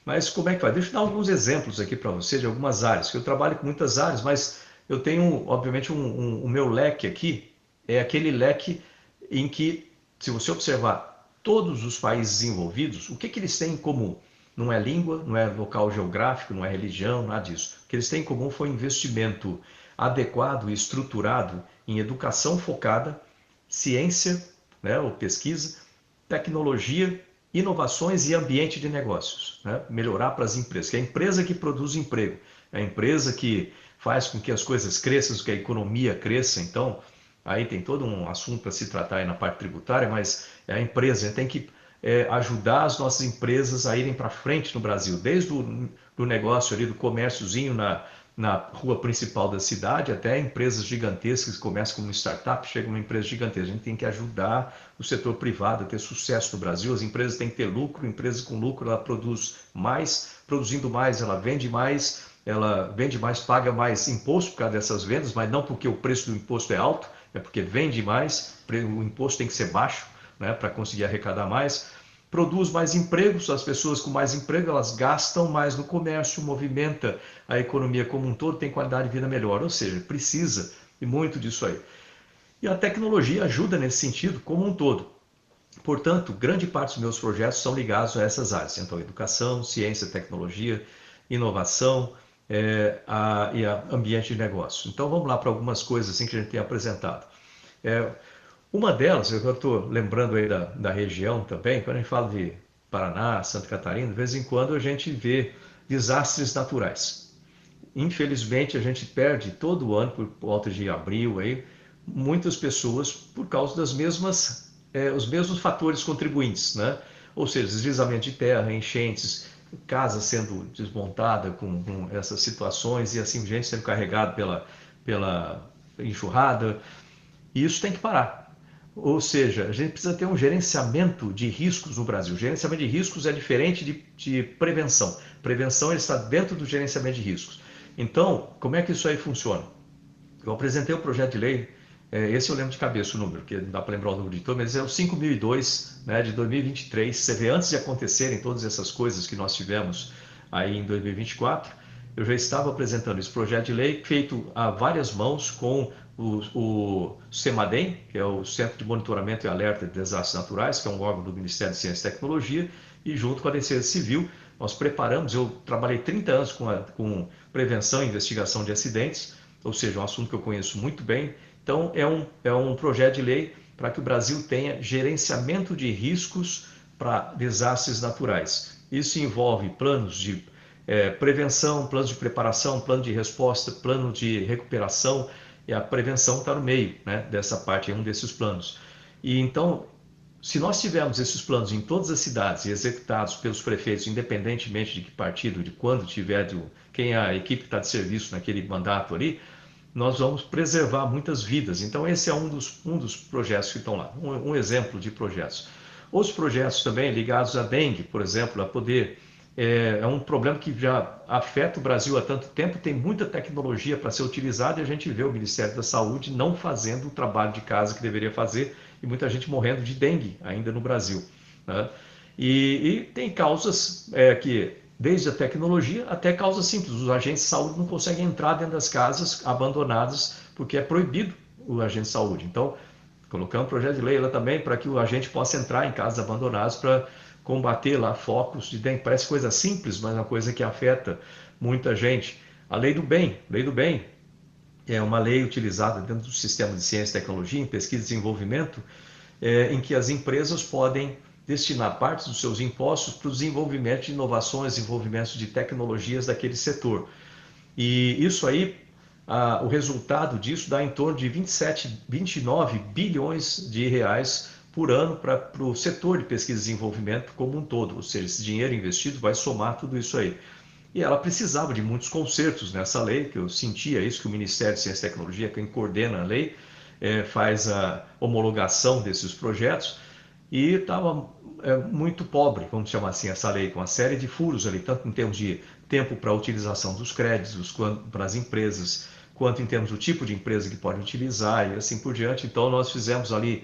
Mas como é que vai? Deixa eu dar alguns exemplos aqui para você de algumas áreas, que eu trabalho com muitas áreas, mas eu tenho, obviamente, o meu leque aqui, é aquele leque em que, se você observar todos os países envolvidos, o que eles têm em comum? Não é língua, não é local geográfico, não é religião, nada disso. O que eles têm em comum foi investimento adequado e estruturado em educação focada, ciência, né, ou pesquisa, tecnologia, inovações e ambiente de negócios, né? Melhorar para as empresas, que é a empresa que produz emprego, é a empresa que faz com que as coisas cresçam, que a economia cresça. Então, aí tem todo um assunto para se tratar aí na parte tributária, mas é a empresa, tem que ajudar as nossas empresas a irem para frente no Brasil, desde do negócio ali, do comérciozinho na rua principal da cidade, até empresas gigantescas que começam como startup, chegam uma empresa gigantesca. A gente tem que ajudar o setor privado a ter sucesso no Brasil. As empresas têm que ter lucro, empresas com lucro, ela produz mais, produzindo mais, ela vende mais, paga mais imposto por causa dessas vendas, mas não porque o preço do imposto é alto, é porque vende mais, o imposto tem que ser baixo, né, para conseguir arrecadar mais. Produz mais empregos, as pessoas com mais emprego, elas gastam mais no comércio, movimenta a economia como um todo, tem qualidade de vida melhor, ou seja, precisa e muito disso aí. E a tecnologia ajuda nesse sentido como um todo. Portanto, grande parte dos meus projetos são ligados a essas áreas, então educação, ciência, tecnologia, inovação e ambiente de negócio. Então vamos lá para algumas coisas assim que a gente tem apresentado. Uma delas, eu estou lembrando aí da região também, quando a gente fala de Paraná, Santa Catarina, de vez em quando a gente vê desastres naturais. Infelizmente, a gente perde todo ano, por volta de abril, aí, muitas pessoas por causa das os mesmos fatores contribuintes, né? Ou seja, deslizamento de terra, enchentes, casa sendo desmontada com essas situações e assim, gente sendo carregada pela enxurrada. E isso tem que parar. Ou seja, a gente precisa ter um gerenciamento de riscos no Brasil. O gerenciamento de riscos é diferente de prevenção. Prevenção está dentro do gerenciamento de riscos. Então, como é que isso aí funciona? Eu apresentei o projeto de lei, esse eu lembro de cabeça o número, porque não dá para lembrar o número de todo, mas é o 5002, né, de 2023. Você vê, antes de acontecerem todas essas coisas que nós tivemos aí em 2024, eu já estava apresentando esse projeto de lei feito a várias mãos com o CEMADEM, que é o Centro de Monitoramento e Alerta de Desastres Naturais, que é um órgão do Ministério de Ciência e Tecnologia, e junto com a Defesa Civil, nós preparamos, eu trabalhei 30 anos com prevenção e investigação de acidentes, ou seja, um assunto que eu conheço muito bem. Então, é um projeto de lei para que o Brasil tenha gerenciamento de riscos para desastres naturais. Isso envolve planos de prevenção, planos de preparação, plano de resposta, plano de recuperação, e a prevenção está no meio, né, dessa parte, é um desses planos. E então, se nós tivermos esses planos em todas as cidades e executados pelos prefeitos, independentemente de que partido, de quando tiver, quem é a equipe que está de serviço naquele mandato ali, nós vamos preservar muitas vidas. Então, esse é um dos projetos que estão lá, um exemplo de projetos. Outros projetos também ligados à dengue, por exemplo, a poder é um problema que já afeta o Brasil há tanto tempo, tem muita tecnologia para ser utilizada e a gente vê o Ministério da Saúde não fazendo o trabalho de casa que deveria fazer e muita gente morrendo de dengue ainda no Brasil, né? E tem causas que, desde a tecnologia até causas simples, os agentes de saúde não conseguem entrar dentro das casas abandonadas porque é proibido o agente de saúde. Então, colocamos um projeto de lei lá também para que o agente possa entrar em casas abandonadas para combater lá focos de dengue. Parece coisa simples, mas é uma coisa que afeta muita gente. A lei do bem é uma lei utilizada dentro do sistema de ciência e tecnologia, em pesquisa e desenvolvimento, em que as empresas podem destinar partes dos seus impostos para o desenvolvimento de inovações, desenvolvimento de tecnologias daquele setor. E isso aí, o resultado disso dá em torno de 27, 29 bilhões de reais por ano para o setor de pesquisa e desenvolvimento como um todo. Ou seja, esse dinheiro investido vai somar tudo isso aí. E ela precisava de muitos consertos nessa lei, que eu sentia isso, que o Ministério de Ciência e Tecnologia, quem coordena a lei, faz a homologação desses projetos, e estava muito pobre, vamos chamar assim, essa lei, com uma série de furos ali, tanto em termos de tempo para a utilização dos créditos para as empresas, quanto em termos do tipo de empresa que pode utilizar e assim por diante. Então nós fizemos ali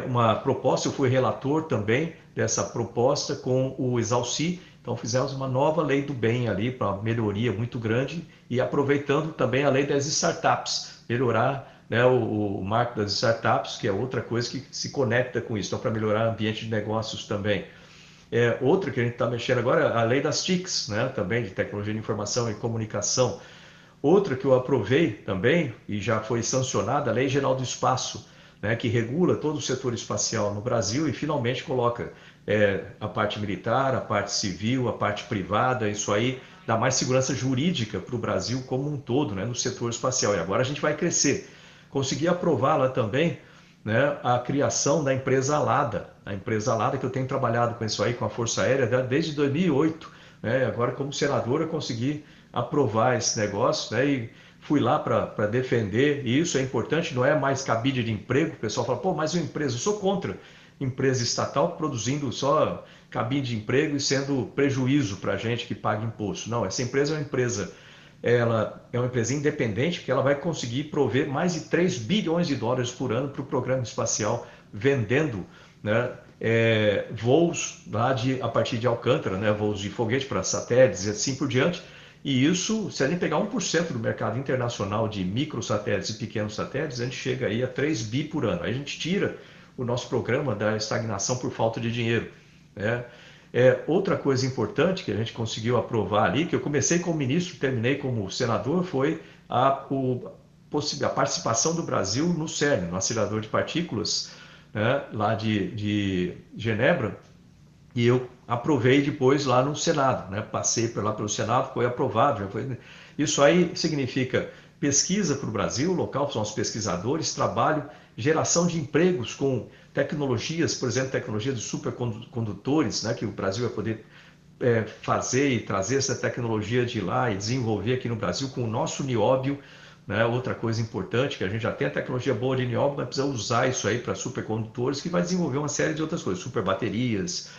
uma proposta, eu fui relator também dessa proposta com o Exalci. Então fizemos uma nova lei do bem ali para melhoria muito grande e aproveitando também a lei das startups, melhorar, né, o marco das startups, que é outra coisa que se conecta com isso, então para melhorar o ambiente de negócios também. Outra que a gente está mexendo agora é a lei das TICs, né, também de tecnologia de informação e comunicação. Outra que eu aprovei também e já foi sancionada, a Lei Geral do Espaço, né, que regula todo o setor espacial no Brasil e finalmente coloca a parte militar, a parte civil, a parte privada. Isso aí dá mais segurança jurídica para o Brasil como um todo, né, no setor espacial. E agora a gente vai crescer. Consegui aprová-la também, né, a criação da empresa Alada. A empresa Alada, que eu tenho trabalhado com isso aí, com a Força Aérea, desde 2008. Né, agora, como senador, eu consegui aprovar esse negócio, né, e fui lá para defender, e isso é importante, não é mais cabide de emprego. O pessoal fala, pô, mas uma empresa, eu sou contra empresa estatal produzindo só cabide de emprego e sendo prejuízo para a gente que paga imposto. Não, essa empresa é uma empresa, ela é uma empresa independente, que ela vai conseguir prover mais de 3 bilhões de dólares por ano para o programa espacial, vendendo, né, voos lá a partir de Alcântara, né, voos de foguete para satélites e assim por diante. E isso, se a gente pegar 1% do mercado internacional de microsatélites e pequenos satélites, a gente chega aí a 3 bi por ano. Aí a gente tira o nosso programa da estagnação por falta de dinheiro, né? Outra coisa importante que a gente conseguiu aprovar ali, que eu comecei como ministro, terminei como senador, foi a participação do Brasil no CERN, no acelerador de partículas, né, lá de Genebra. E eu aprovei depois lá no Senado, né? Passei lá pelo Senado, foi aprovado. Isso aí significa pesquisa para o Brasil, local são os pesquisadores, trabalho, geração de empregos com tecnologias, por exemplo, tecnologia de supercondutores, né? Que o Brasil vai poder fazer e trazer essa tecnologia de lá e desenvolver aqui no Brasil com o nosso nióbio. Né? Outra coisa importante, que a gente já tem a tecnologia boa de nióbio, mas precisa usar isso aí para supercondutores, que vai desenvolver uma série de outras coisas, superbaterias,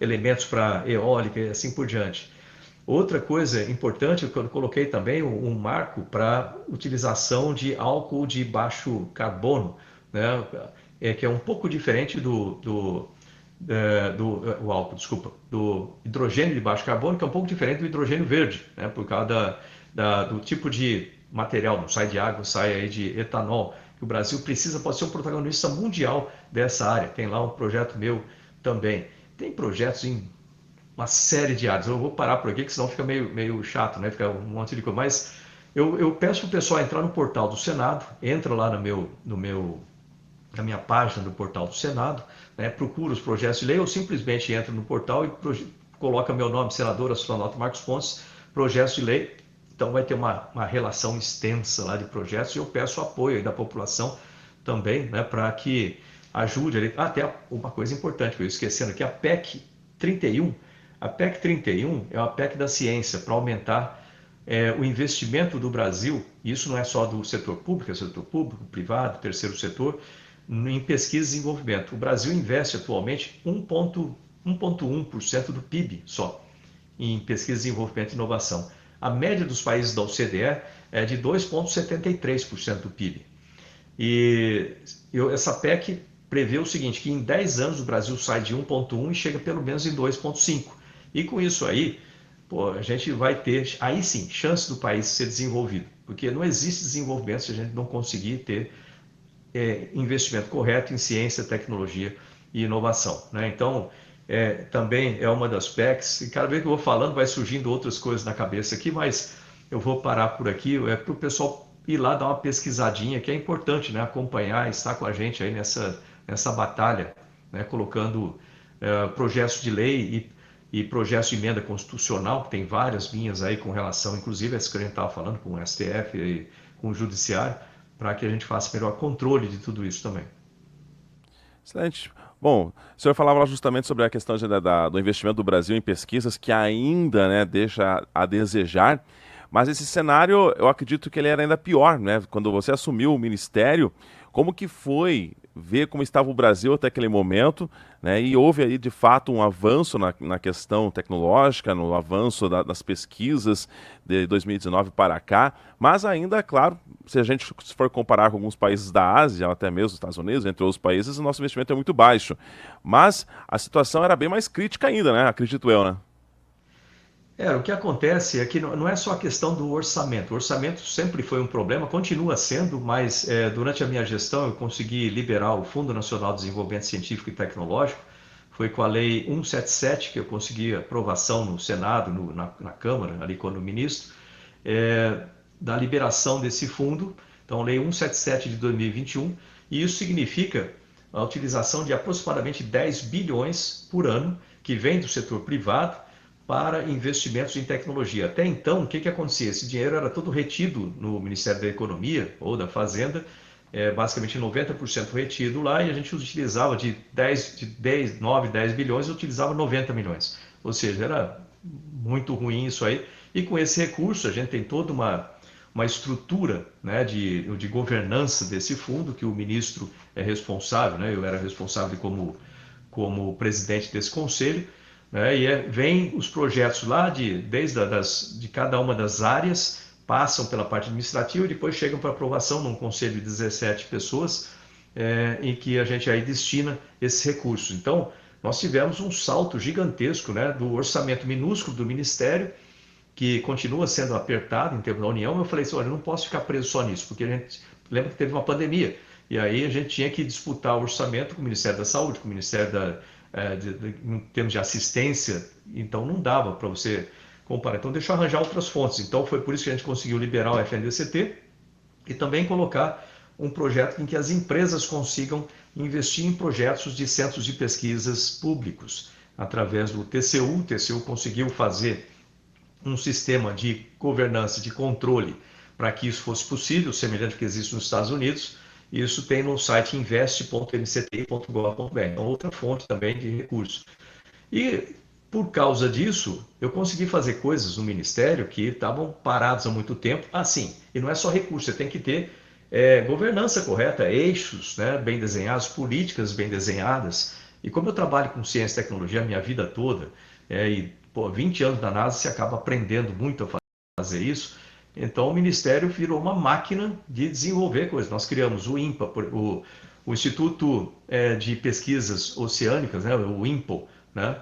elementos para eólica e assim por diante. Outra coisa importante, eu coloquei também um marco para utilização de álcool de baixo carbono, né? Que é um pouco diferente o álcool, desculpa, do hidrogênio de baixo carbono, que é um pouco diferente do hidrogênio verde, né? Por causa do tipo de material, não sai de água, sai aí de etanol, que o Brasil precisa, pode ser um protagonista mundial dessa área. Tem lá um projeto meu também. Tem projetos em uma série de áreas. Eu vou parar por aqui, que senão fica meio chato, né? Fica um monte de coisa. Mas eu peço para o pessoal entrar no portal do Senado, entra lá na minha página do portal do Senado, né? Procura os projetos de lei, ou simplesmente entra no portal e coloca meu nome, senador astronauta Marcos Pontes, projetos de lei. Então vai ter uma relação extensa lá de projetos, e eu peço apoio aí da população também, né? Para que ajude ali. Até uma coisa importante que eu esquecendo aqui, a PEC 31. A PEC 31 é uma PEC da ciência para aumentar o investimento do Brasil. Isso não é só do setor público, é setor público, privado, terceiro setor, em pesquisa e desenvolvimento. O Brasil investe atualmente 1,1% do PIB só. em pesquisa, desenvolvimento e inovação. A média dos países da OCDE é de 2,73% do PIB. E essa PEC prevê o seguinte, que em 10 anos o Brasil sai de 1,1 e chega pelo menos em 2,5. E com isso aí, pô, a gente vai ter, aí sim, chance do país ser desenvolvido. Porque não existe desenvolvimento se a gente não conseguir ter investimento correto em ciência, tecnologia e inovação. Né? Então, também é uma das PECs, e cada vez que eu vou falando vai surgindo outras coisas na cabeça aqui, mas eu vou parar por aqui, para o pessoal ir lá dar uma pesquisadinha, que é importante, né? Acompanhar, estar com a gente aí nessa batalha, né? Colocando projetos de lei e projetos de emenda constitucional, que tem várias linhas aí com relação, inclusive essa que a gente estava falando com o STF e com o Judiciário, para que a gente faça melhor controle de tudo isso também. Excelente. Bom, o senhor falava lá justamente sobre a questão do investimento do Brasil em pesquisas que ainda, né, deixa a desejar, mas esse cenário eu acredito que ele era ainda pior, né? Quando você assumiu o ministério, como que foi ver como estava o Brasil até aquele momento, né? E houve aí de fato um avanço na questão tecnológica, no avanço das pesquisas de 2019 para cá, mas ainda, claro, se a gente for comparar com alguns países da Ásia, até mesmo os Estados Unidos, entre outros países, o nosso investimento é muito baixo. Mas a situação era bem mais crítica ainda, né? Acredito eu, né? O que acontece é que não é só a questão do orçamento. O orçamento sempre foi um problema, continua sendo, mas durante a minha gestão eu consegui liberar o Fundo Nacional de Desenvolvimento Científico e Tecnológico. Foi com a Lei 177 que eu consegui aprovação no Senado, na Câmara, ali quando ministro, da liberação desse fundo. Então, Lei 177 de 2021, e isso significa a utilização de aproximadamente 10 bilhões por ano, que vem do setor privado, para investimentos em tecnologia. Até então, o que acontecia? Esse dinheiro era todo retido no Ministério da Economia ou da Fazenda, basicamente 90% retido lá, e a gente utilizava de 9, 10 bilhões, utilizava 90 milhões. Ou seja, era muito ruim isso aí. E com esse recurso, a gente tem toda uma estrutura, né, de governança desse fundo, que o ministro é responsável, né, eu era responsável como presidente desse conselho, né? Vem os projetos lá de cada uma das áreas, passam pela parte administrativa e depois chegam para aprovação num conselho de 17 pessoas, em que a gente aí destina esses recursos. Então, nós tivemos um salto gigantesco, né, do orçamento minúsculo do Ministério, que continua sendo apertado em termos da União. Eu falei assim, olha, eu não posso ficar preso só nisso, porque a gente lembra que teve uma pandemia, e aí a gente tinha que disputar o orçamento com o Ministério da Saúde, com o Ministério em termos de assistência, então não dava para você comparar. Então deixa eu arranjar outras fontes. Então foi por isso que a gente conseguiu liberar o FNDCT e também colocar um projeto em que as empresas consigam investir em projetos de centros de pesquisas públicos, através do TCU. O TCU conseguiu fazer um sistema de governança, de controle, para que isso fosse possível, semelhante ao que existe nos Estados Unidos. Isso tem no site invest.mcti.gov.br, é outra fonte também de recursos. E por causa disso, eu consegui fazer coisas no Ministério que estavam paradas há muito tempo. Assim, e não é só recurso, você tem que ter governança correta, eixos, né, bem desenhados, políticas bem desenhadas. E como eu trabalho com ciência e tecnologia a minha vida toda, 20 anos na NASA, você acaba aprendendo muito a fazer isso. Então, o Ministério virou uma máquina de desenvolver coisas. Nós criamos o INPA, o Instituto de Pesquisas Oceânicas, né, o INPO, né,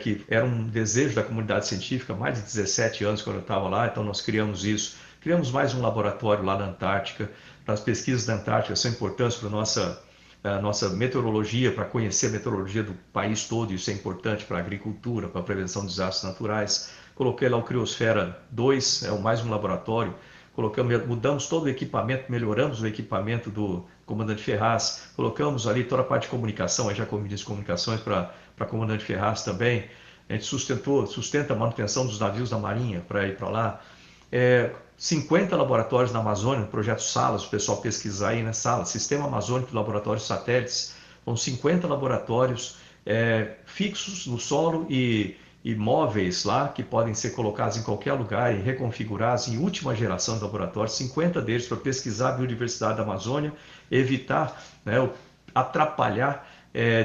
que era um desejo da comunidade científica há mais de 17 anos quando eu estava lá. Então, nós criamos isso. Criamos mais um laboratório lá na Antártica. As pesquisas da Antártica são importantes para a nossa meteorologia, para conhecer a meteorologia do país todo. Isso é importante para a agricultura, para a prevenção de desastres naturais. Coloquei lá o Criosfera 2, mais um laboratório. Mudamos todo o equipamento, melhoramos o equipamento do comandante Ferraz. Colocamos ali toda a parte de comunicação, aí já como ministro de comunicações, para comandante Ferraz também. A gente sustenta a manutenção dos navios da Marinha para ir para lá. 50 laboratórios na Amazônia, no projeto Salas, o pessoal pesquisar aí, né? Salas, Sistema Amazônico de Laboratórios Satélites. São 50 laboratórios fixos no solo e móveis lá, que podem ser colocados em qualquer lugar e reconfigurados em última geração de laboratórios, 50 deles para pesquisar a biodiversidade da Amazônia, evitar, né, atrapalhar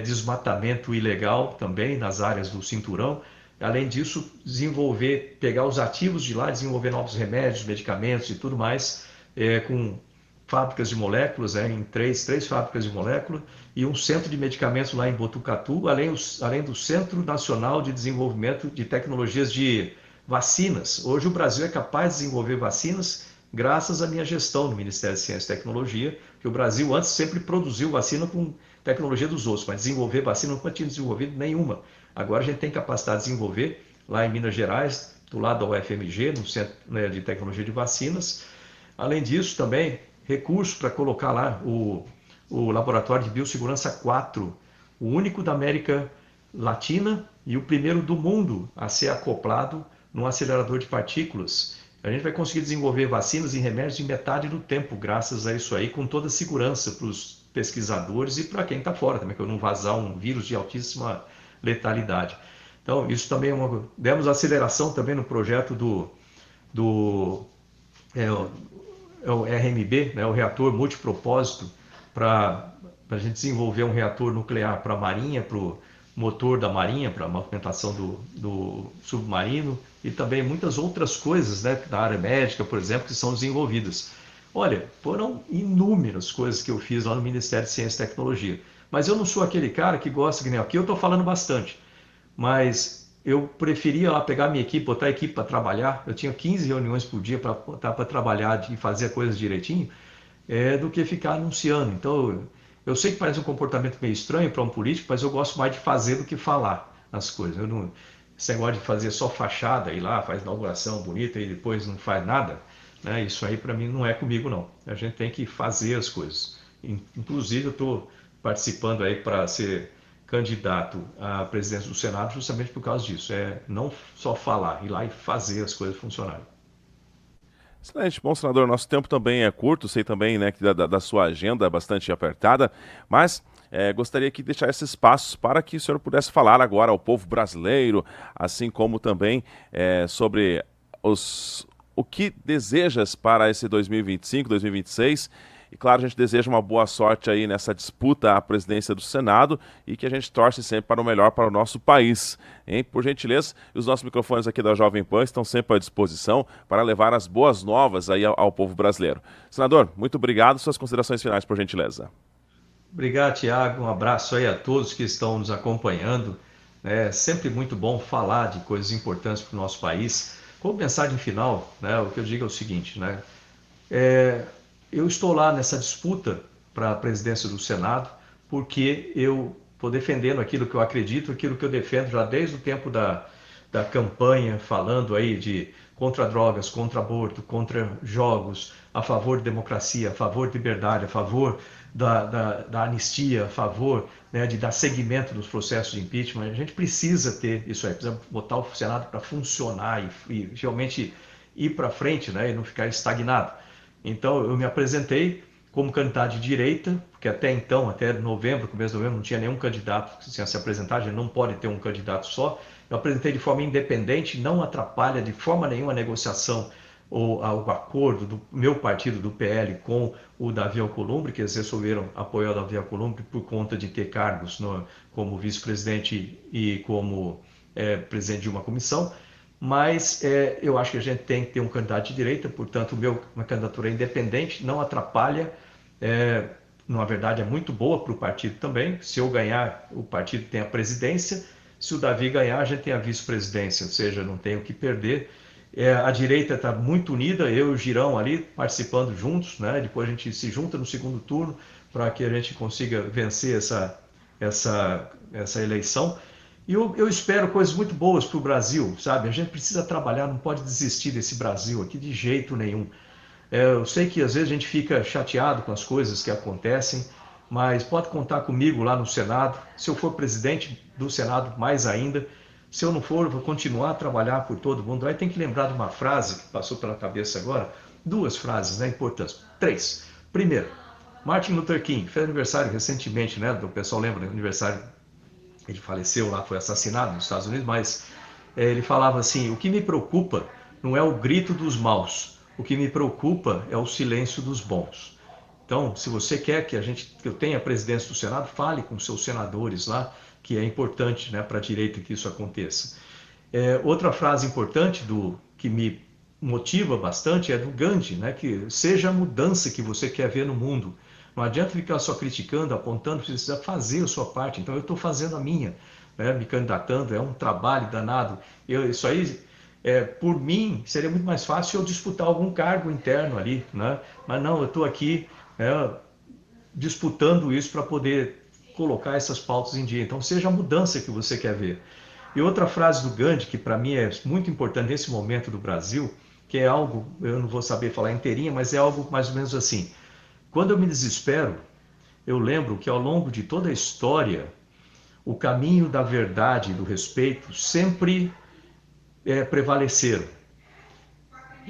desmatamento ilegal também nas áreas do cinturão. Além disso, desenvolver, pegar os ativos de lá, desenvolver novos remédios, medicamentos e tudo mais, com fábricas de moléculas, em três fábricas de moléculas, e um centro de medicamentos lá em Botucatu, além do Centro Nacional de Desenvolvimento de Tecnologias de Vacinas. Hoje o Brasil é capaz de desenvolver vacinas graças à minha gestão no Ministério de Ciência e Tecnologia, que o Brasil antes sempre produziu vacina com tecnologia dos outros, mas desenvolver vacina nunca tinha desenvolvido nenhuma. Agora a gente tem capacidade de desenvolver lá em Minas Gerais, do lado da UFMG, no Centro, né, de Tecnologia de Vacinas. Além disso, também recursos para colocar lá o Laboratório de Biossegurança 4, o único da América Latina e o primeiro do mundo a ser acoplado num acelerador de partículas. A gente vai conseguir desenvolver vacinas e remédios em metade do tempo, graças a isso aí, com toda a segurança para os pesquisadores e para quem está fora também, para não vazar um vírus de altíssima letalidade. Então, isso também é uma... Demos aceleração também no projeto do o RMB, né, o reator multipropósito, para a gente desenvolver um reator nuclear para a Marinha, para o motor da Marinha, para a movimentação do submarino, e também muitas outras coisas, né, da área médica, por exemplo, que são desenvolvidas. Olha, foram inúmeras coisas que eu fiz lá no Ministério de Ciência e Tecnologia. Mas eu não sou aquele cara que gosta, que nem aqui eu estou falando bastante, mas eu preferia lá pegar minha equipe, botar a equipe para trabalhar. Eu tinha 15 reuniões por dia para botar para trabalhar e fazer a coisa direitinho, do que ficar anunciando. Então, eu sei que parece um comportamento meio estranho para um político, mas eu gosto mais de fazer do que falar as coisas. Eu não, esse negócio de fazer só fachada, ir lá, faz inauguração bonita e depois não faz nada, né? Isso aí para mim não é comigo, não. A gente tem que fazer as coisas. Inclusive, eu estou participando aí para ser candidato à presidência do Senado justamente por causa disso. Não só falar, ir lá e fazer as coisas funcionarem. Excelente. Bom, senador, nosso tempo também é curto, sei também, né, que da sua agenda é bastante apertada, mas gostaria que deixar esses espaços para que o senhor pudesse falar agora ao povo brasileiro, assim como também sobre o que desejas para esse 2025, 2026. E claro, a gente deseja uma boa sorte aí nessa disputa à presidência do Senado e que a gente torce sempre para o melhor para o nosso país. Hein? Por gentileza, os nossos microfones aqui da Jovem Pan estão sempre à disposição para levar as boas novas aí ao povo brasileiro. Senador, muito obrigado. Suas considerações finais, por gentileza. Obrigado, Tiago. Um abraço aí a todos que estão nos acompanhando. É sempre muito bom falar de coisas importantes para o nosso país. Como mensagem final, né, o que eu digo é o seguinte, né? Eu estou lá nessa disputa para a presidência do Senado porque eu estou defendendo aquilo que eu acredito, aquilo que eu defendo já desde o tempo da campanha, falando aí de contra drogas, contra aborto, contra jogos, a favor de democracia, a favor de liberdade, a favor da anistia, a favor, né, de dar seguimento nos processos de impeachment. A gente precisa ter isso aí, precisa botar o Senado para funcionar e realmente ir para frente, né, e não ficar estagnado. Então, eu me apresentei como candidato de direita, porque até então, até novembro, começo de novembro, não tinha nenhum candidato que tinha se apresentado, a gente não pode ter um candidato só. Eu apresentei de forma independente, não atrapalha de forma nenhuma a negociação ou o acordo do meu partido, do PL, com o Davi Alcolumbre, que eles resolveram apoiar o Davi Alcolumbre por conta de ter cargos como vice-presidente e como presidente de uma comissão. Mas eu acho que a gente tem que ter um candidato de direita, portanto, minha candidatura é independente, não atrapalha, na verdade é muito boa para o partido também. Se eu ganhar, o partido tem a presidência, se o Davi ganhar, a gente tem a vice-presidência, ou seja, não tem o que perder. A direita está muito unida, eu e o Girão ali participando juntos, né? Depois a gente se junta no segundo turno para que a gente consiga vencer essa eleição. E eu espero coisas muito boas para o Brasil, sabe? A gente precisa trabalhar, não pode desistir desse Brasil aqui de jeito nenhum. Eu sei que às vezes a gente fica chateado com as coisas que acontecem, mas pode contar comigo lá no Senado. Se eu for presidente do Senado, mais ainda. Se eu não for, eu vou continuar a trabalhar por todo mundo. Aí tem que lembrar de uma frase que passou pela cabeça agora, duas frases, né, importantes. Três. Primeiro, Martin Luther King, fez aniversário recentemente, né? O pessoal lembra do aniversário. Ele faleceu lá, foi assassinado nos Estados Unidos, mas ele falava assim: o que me preocupa não é o grito dos maus, o que me preocupa é o silêncio dos bons. Então, se você quer que eu tenha a presidência do Senado, fale com seus senadores lá, que é importante, né, para a direita que isso aconteça. Outra frase importante que me motiva bastante é do Gandhi, né? Que seja a mudança que você quer ver no mundo. Não adianta ficar só criticando, apontando, precisa fazer a sua parte. Então eu estou fazendo a minha, né? Me candidatando, é um trabalho danado. Isso aí, por mim, seria muito mais fácil eu disputar algum cargo interno ali, né? Mas não, eu estou aqui disputando isso para poder colocar essas pautas em dia. Então seja a mudança que você quer ver. E outra frase do Gandhi, que para mim é muito importante nesse momento do Brasil, que é algo, eu não vou saber falar inteirinha, mas é algo mais ou menos assim. Quando eu me desespero, eu lembro que ao longo de toda a história, o caminho da verdade e do respeito sempre prevaleceram.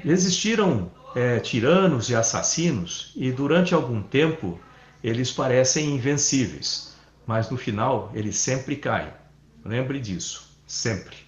Existiram tiranos e assassinos, e durante algum tempo eles parecem invencíveis, mas no final eles sempre caem. Lembre disso, sempre.